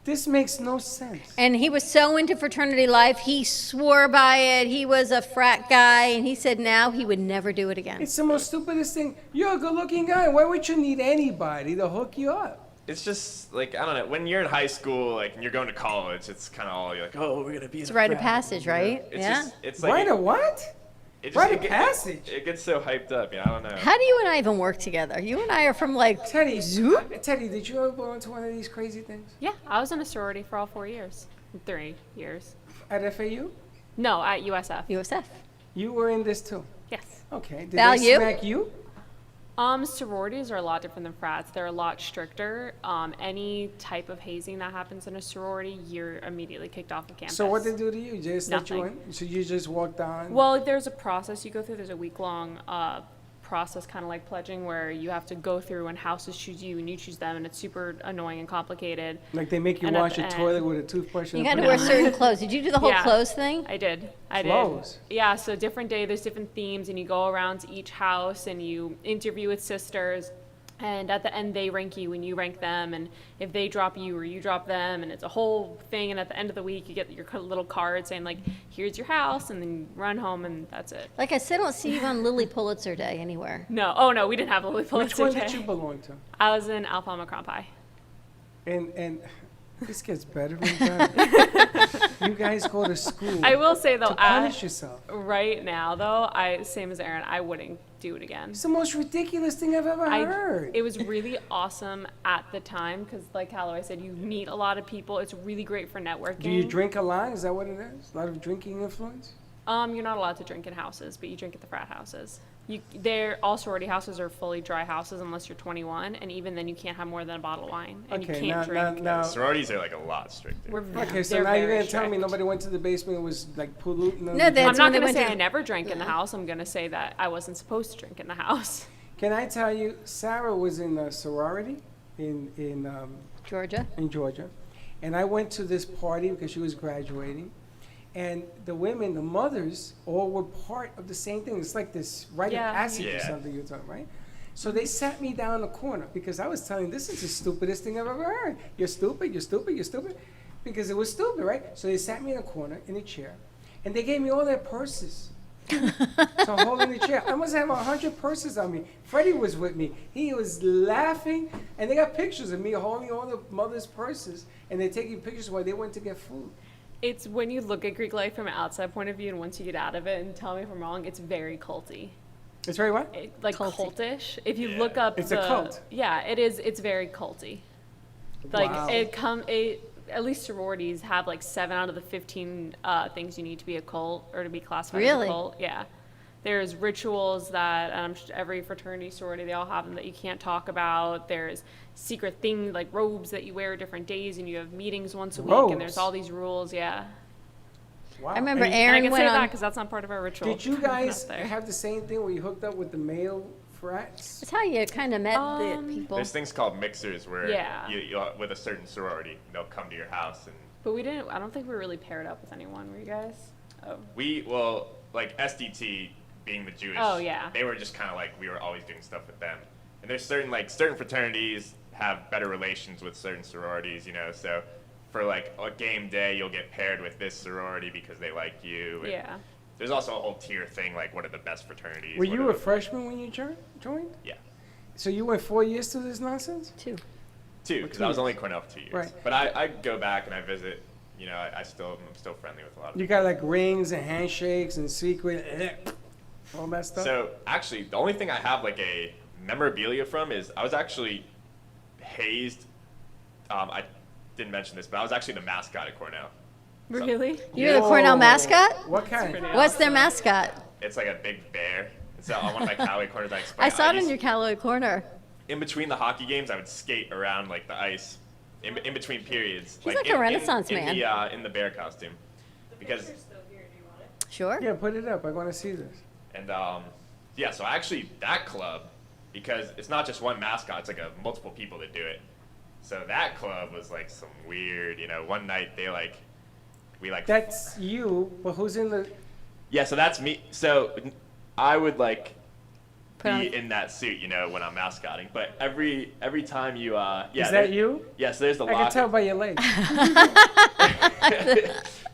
This makes no sense. And he was so into fraternity life, he swore by it. He was a frat guy, and he said now he would never do it again. It's the most stupidest thing. You're a good-looking guy. Why would you need anybody to hook you up? It's just like, I don't know, when you're in high school, like, and you're going to college, it's kind of all, you're like, oh, we're going to be It's in a rite of frat. passage, right? It's Yeah. just, it's like, Rite of what? it Rite it of get- passage? It gets so hyped up, I don't know. How do you and I even work together? You and I are from like Teddy, Zoop. Teddy, did you ever go into one of these crazy things? Yeah, I was in a sorority for all 4 years. 3 years. At FAU? No, at USF. USF. You were in this too? Yes. Okay. Did Val, they you? smack you? Sororities are a lot different than frats. They're a lot stricter. Any type of hazing that happens in a sorority, you're immediately kicked off of campus. So what they do to you? Just let you Nothing. in? So you just walked on? Well, there's a process you go through. There's a week-long process, kind of like pledging, where you have to go through and houses choose you and you choose them, and it's super annoying and complicated. Like they make you And at wash the your end- toilet with a toothbrush. You and got to put wear it on. certain clothes. Did you do the whole Yeah. clothes thing? I did. I Clothes? did. Yeah, so different day, there's different themes, and you go around to each house and you interview with sisters. And at the end, they rank you and you rank them. And if they drop you or you drop them, and it's a whole thing. And at the end of the week, you get your little card saying, like, here's your house, and then you run home, and that's it. Like I said, I don't see you on Lily Pulitzer Day anywhere. No. Oh, no, we didn't have Lily Which Pulitzer one Day. did you belong to? I was in Alpha Omicron Pi. And this gets better and better. You guys go to school. I will say, though, to punish yourself. right now, though, same as Aaron, I wouldn't do it again. It's the most ridiculous thing I've ever heard. It was really awesome at the time because, like Callaway said, you meet a lot of people. It's really great for networking. Do you drink a lot? Is that what it is? A lot of drinking influence? You're not allowed to drink in houses, but you drink at the frat houses. All sorority houses are fully dry houses unless you're 21, and even then you can't have more than a bottle of wine, and Okay, you can't drink. now, Sororities are like a lot stricter. okay, so they're now you're very gonna tell me strict. nobody went to the basement and was like polluting. No, I'm that's not when they going to went say to- I never drank in the house. I'm going to say that I wasn't supposed to drink in the house. Can I tell you, Sarah was in a sorority in Georgia. in Georgia, and I went to this party because she was graduating, and the women, the mothers, all were part of the same thing. It's like this rite Yeah. of passage or Yeah. something you're talking, right? So they sat me down in the corner because I was telling them, this is the stupidest thing I've ever heard. You're stupid, you're stupid, you're stupid. Because it was stupid, right? So they sat me in a corner in a chair, and they gave me all their purses. So I'm holding the chair. I must have 100 purses on me. Freddie was with me. He was laughing, and they got pictures of me holding all the mother's purses, and they're taking pictures while they went to get food. It's when you look at Greek life from an outside point of view, and once you get out of it, and tell me if I'm wrong, it's very culty. It's very what? Like Culty. cultish. If you look up It's a cult. Yeah, it is. It's very culty. Like Wow. at least sororities have like 7 out of the 15 things you need to be a cult or to be classified Really? as a cult. Yeah. There's rituals that every fraternity, sorority, they all have them that you can't talk about. There's secret things like robes that you wear different days, and you have meetings once a week, and there's Robes? all these rules. Yeah. Wow. I remember And And I Aaron can went say on. that because that's not part of our ritual. Did you Not guys there. have the same thing where you hooked up with the male frats? That's how you kind of met the people. There's things called mixers where Yeah. you'll, with a certain sorority, they'll come to your house and But we didn't. I don't think we were really paired up with anyone. Were you guys? Oh. like SDT being the Jewish. Oh, yeah. They were just kind of like we were always doing stuff with them. And there's certain fraternities have better relations with certain sororities, So for like a game day, you'll get paired with this sorority because they like you. And Yeah. There's also a whole tier thing like what are the best fraternities? Were what you are a the- freshman when you joined? Yeah. So you went 4 years through this nonsense? 2. 2, because I was only Cornell for 2 years. Right. But I go back and I visit. I'm still friendly with a lot of You got like rings and handshakes and secret, all that stuff? So actually, the only thing I have like a memorabilia from is I was actually hazed. I didn't mention this, but I was actually the mascot at Cornell. Really? You're the Cornell mascot? What kind? What's their mascot? It's like a big bear. It's on one of my Callaway corners. I explain. I saw it in your Callaway corner. In between the hockey games, I would skate around like the ice, in between periods. He's like a Renaissance man. In the bear costume, because. Sure. Yeah, put it up. I want to see this. And yeah, so actually that club, because it's not just one mascot, it's like multiple people that do it. So that club was like some weird, one night we That's you, but who's in the? Yeah, so that's me. So I would Put on- be in that suit, when I'm mascotting. But every time you, yeah. Is that you? Yes, there's the I locker. can tell by your legs.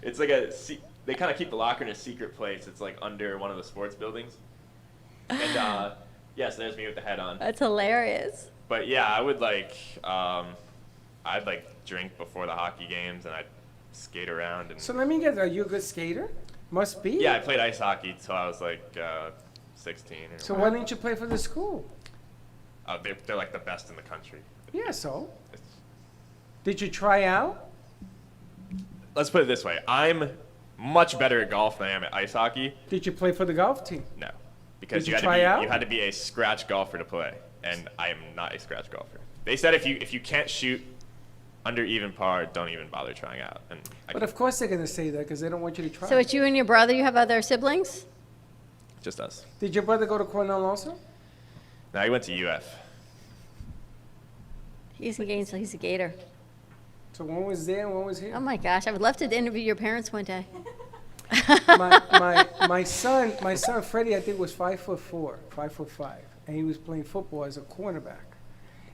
It's like they kind of keep the locker in a secret place. It's like under one of the sports buildings. And yes, there's me with the head on. That's hilarious. But yeah, I would I'd drink before the hockey games and I'd skate around. And So let me get. Are you a good skater? Must be. yeah, I played ice hockey till I was 16. So why didn't you play for the school? They're like the best in the country. Yeah. So. Did you try out? Let's put it this way: I'm much better at golf than I am at ice hockey. Did you play for the golf team? No, because Did you you try had out? you had to be a scratch golfer to play, and I am not a scratch golfer. They said if you can't shoot under even par, don't even bother trying out. And But of course they're gonna say that because they don't want you to try. So it's you and your brother. You have other siblings? just us. Did your brother go to Cornell also? No, he went to UF. He's in Gainesville. He's a Gator. So one was there and one was here. Oh my gosh, I would love to interview your parents one day. my son Freddie, I think was 5'4", 5'5", and he was playing football as a cornerback,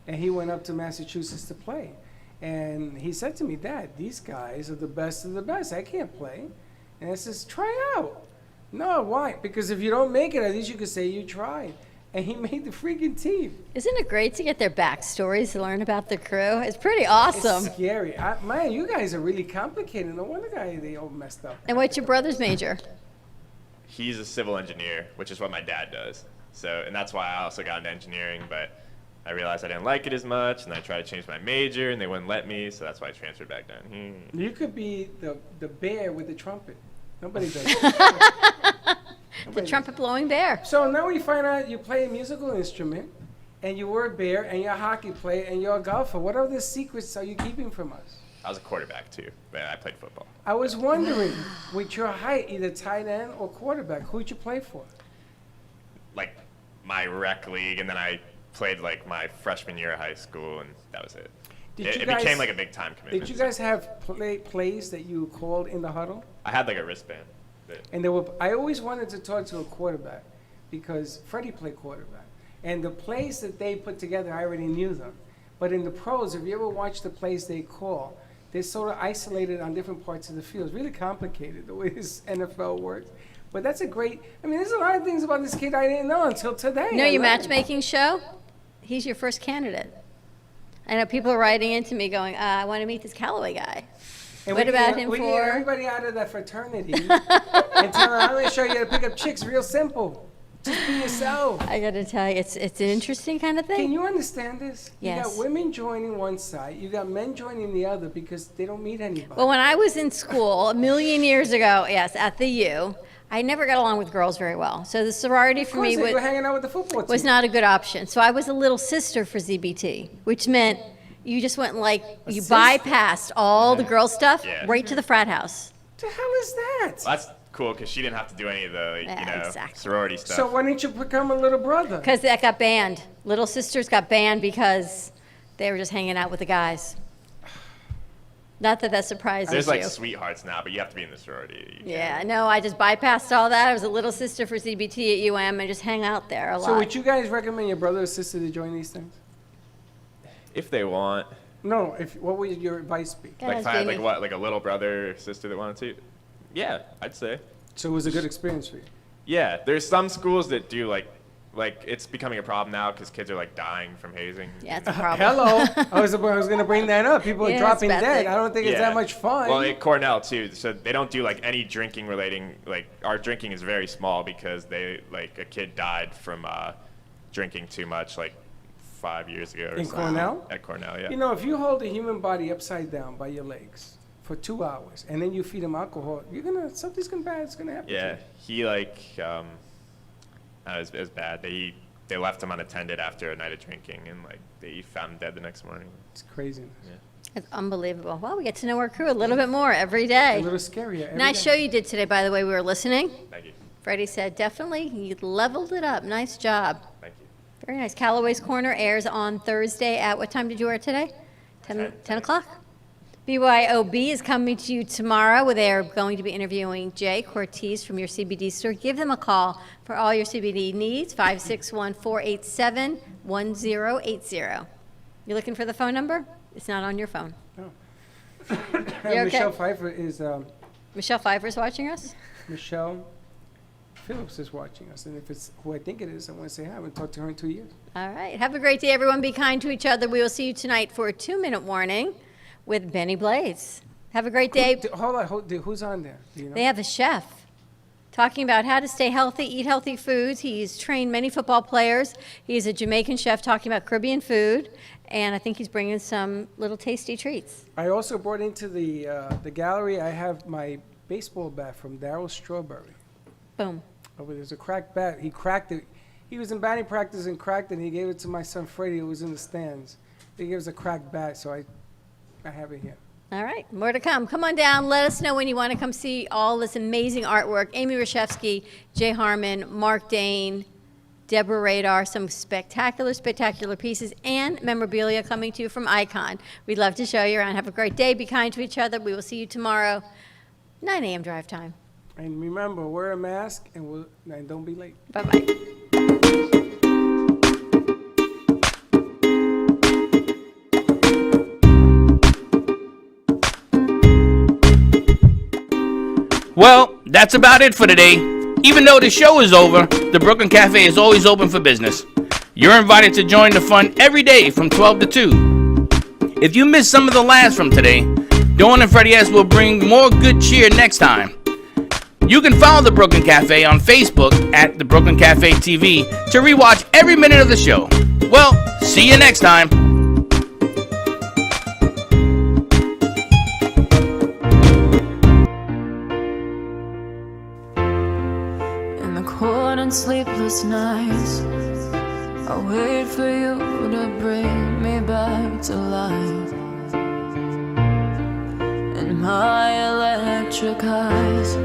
and he went up to Massachusetts to play, and he said to me, "Dad, these guys are the best of the best. I can't play," and I says, "Try out." No, why? Because if you don't make it, at least you could say you tried. And he made the freaking team. Isn't it great to get their backstories to learn about the crew? It's pretty awesome. It's scary. Man, you guys are really complicated. No wonder they all messed up. And what's your brother's major? He's a civil engineer, which is what my dad does. So, and that's why I also got into engineering, but I realized I didn't like it as much, and I tried to change my major, and they wouldn't let me, so that's why I transferred back down here. You could be the bear with the trumpet. Nobody does that. The trumpet blowing bear. So now we find out you play a musical instrument, and you were a bear, and you're a hockey player, and you're a golfer. What other secrets are you keeping from us? I was a quarterback too, but I played football. I was wondering, with your height, either tight end or quarterback, who'd you play for? Like my rec league, and then I played like my freshman year of high school, and that was it. It became like a big time commitment. Did you guys have plays that you called in the huddle? I had like a wristband. And I always wanted to talk to a quarterback because Freddie played quarterback. And the plays that they put together, I already knew them. But in the pros, if you ever watch the plays they call, they're sort of isolated on different parts of the field. It's really complicated the way this NFL works. But that's there's a lot of things about this kid I didn't know until today. You know your matchmaking show? He's your first candidate. I know people are writing into me going, I want to meet this Callaway guy. And what about him we for? get everybody out of that fraternity and tell them, I'm going to show you how to pick up chicks real simple. Just be yourself. I got to tell you, it's an interesting kind of thing. Can you understand this? Yes. You got women joining one side, you got men joining the other because they don't meet anybody. Well, when I was in school a million years ago, yes, at the U, I never got along with girls very well. So the sorority for me you were hanging out with the football team. was not a good option. So I was a little sister for ZBT, which meant you just went you bypassed all the girl stuff right to the frat house. What the hell is that? Well, that's cool because she didn't have to do any of the sorority stuff. So why didn't you become a little brother? Because that got banned. Little sisters got banned because they were just hanging out with the guys. Not that that surprises There's you. like sweethearts now, but you have to be in the sorority. Yeah, no, I just bypassed all that. I was a little sister for ZBT at UM and just hang out there a lot. So would you guys recommend your brother or sister to join these things? If they want. No, what would your advice be? Like a little brother or sister that wanted to? Yeah, I'd say. So it was a good experience for you? Yeah, there's some schools that do like it's becoming a problem now because kids are like dying from hazing. Yeah, it's a problem. Hello, I was going to bring that up. People are dropping dead. I don't think it's that much fun. Well, at Cornell too, so they don't do like any drinking relating. Like our drinking is very small because a kid died from drinking too much like 5 years ago or In something. Cornell? At Cornell, yeah. You know, if you hold the human body upside down by your legs for 2 hours and then you feed him alcohol, something's bad's gonna happen. Yeah, he like, it was bad. They left him unattended after a night of drinking, and like they found him dead the next morning. It's crazy. Yeah. It's unbelievable. Well, we get to know our crew a little bit more every day. A little scarier. Every Nice day. show you did today, by the way. We were listening. Thank you. Freddie said, definitely, you leveled it up. Nice job. Thank you. Very nice. Callaway's Corner airs on Thursday at, what time did you air today? 10 o'clock? BYOB is coming to you tomorrow, where they're going to be interviewing Jay Cortez from your CBD store. Give them a call for all your CBD needs, 561-487-1080. You looking for the phone number? It's not on your phone. No. You okay? Michelle Pfeiffer is, Michelle Pfeiffer's watching us? Michelle Phillips is watching us. And if it's who I think it is, I want to say hi. I haven't talked to her in 2 years. All right. Have a great day, everyone. Be kind to each other. We will see you tonight for a 2-minute warning with Benny Blaze. Have a great day. Hold on. Who's on there? Do you know? They have a chef talking about how to stay healthy, eat healthy foods. He's trained many football players. He's a Jamaican chef talking about Caribbean food, and I think he's bringing some little tasty treats. I also brought into the gallery, I have my baseball bat from Darryl Strawberry. Boom. Oh, there's a cracked bat. He cracked it. He was in batting practice and cracked it, and he gave it to my son Freddie, who was in the stands. He gave us a cracked bat, so I have it here. All right, more to come. Come on down. Let us know when you want to come see all this amazing artwork. Amy Rashevsky, Jay Harmon, Mark Dane, Deborah Radar, some spectacular, spectacular pieces and memorabilia coming to you from Icon. We'd love to show you around. Have a great day. Be kind to each other. We will see you tomorrow, 9 a.m. drive time. And remember, wear a mask and don't be late. Bye-bye. Well, that's about it for today. Even though the show is over, the Brooklyn Cafe is always open for business. You're invited to join the fun every day from 12 to 2. If you missed some of the laughs from today, Dawn and Freddie S. will bring more good cheer next time. You can follow the Brooklyn Cafe on Facebook at the Brooklyn Cafe TV to rewatch every minute of the show. Well, see you next time. Cold and sleepless nights, I wait for you to bring me back to life. In my electric eyes,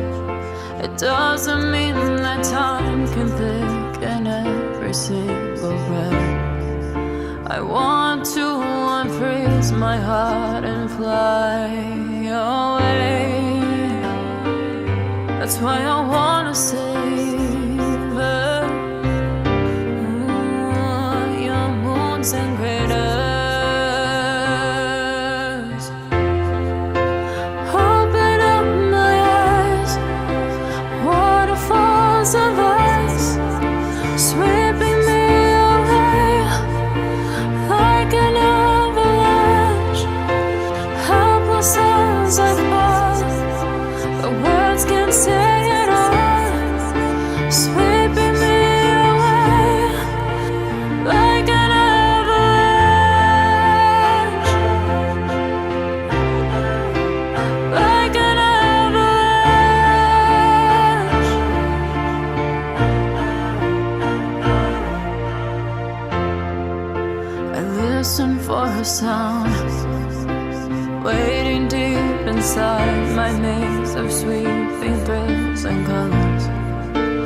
it doesn't mean that time can thicken every single breath. I want to unfreeze my heart and fly away. That's why I wanna say and craters. Open up my eyes, waterfalls of ice, sweeping me away like an avalanche. Helpless as I fall, the words can't say it all, sweeping me away like an for a sound, waiting deep inside my maze of sweeping thrills and colors.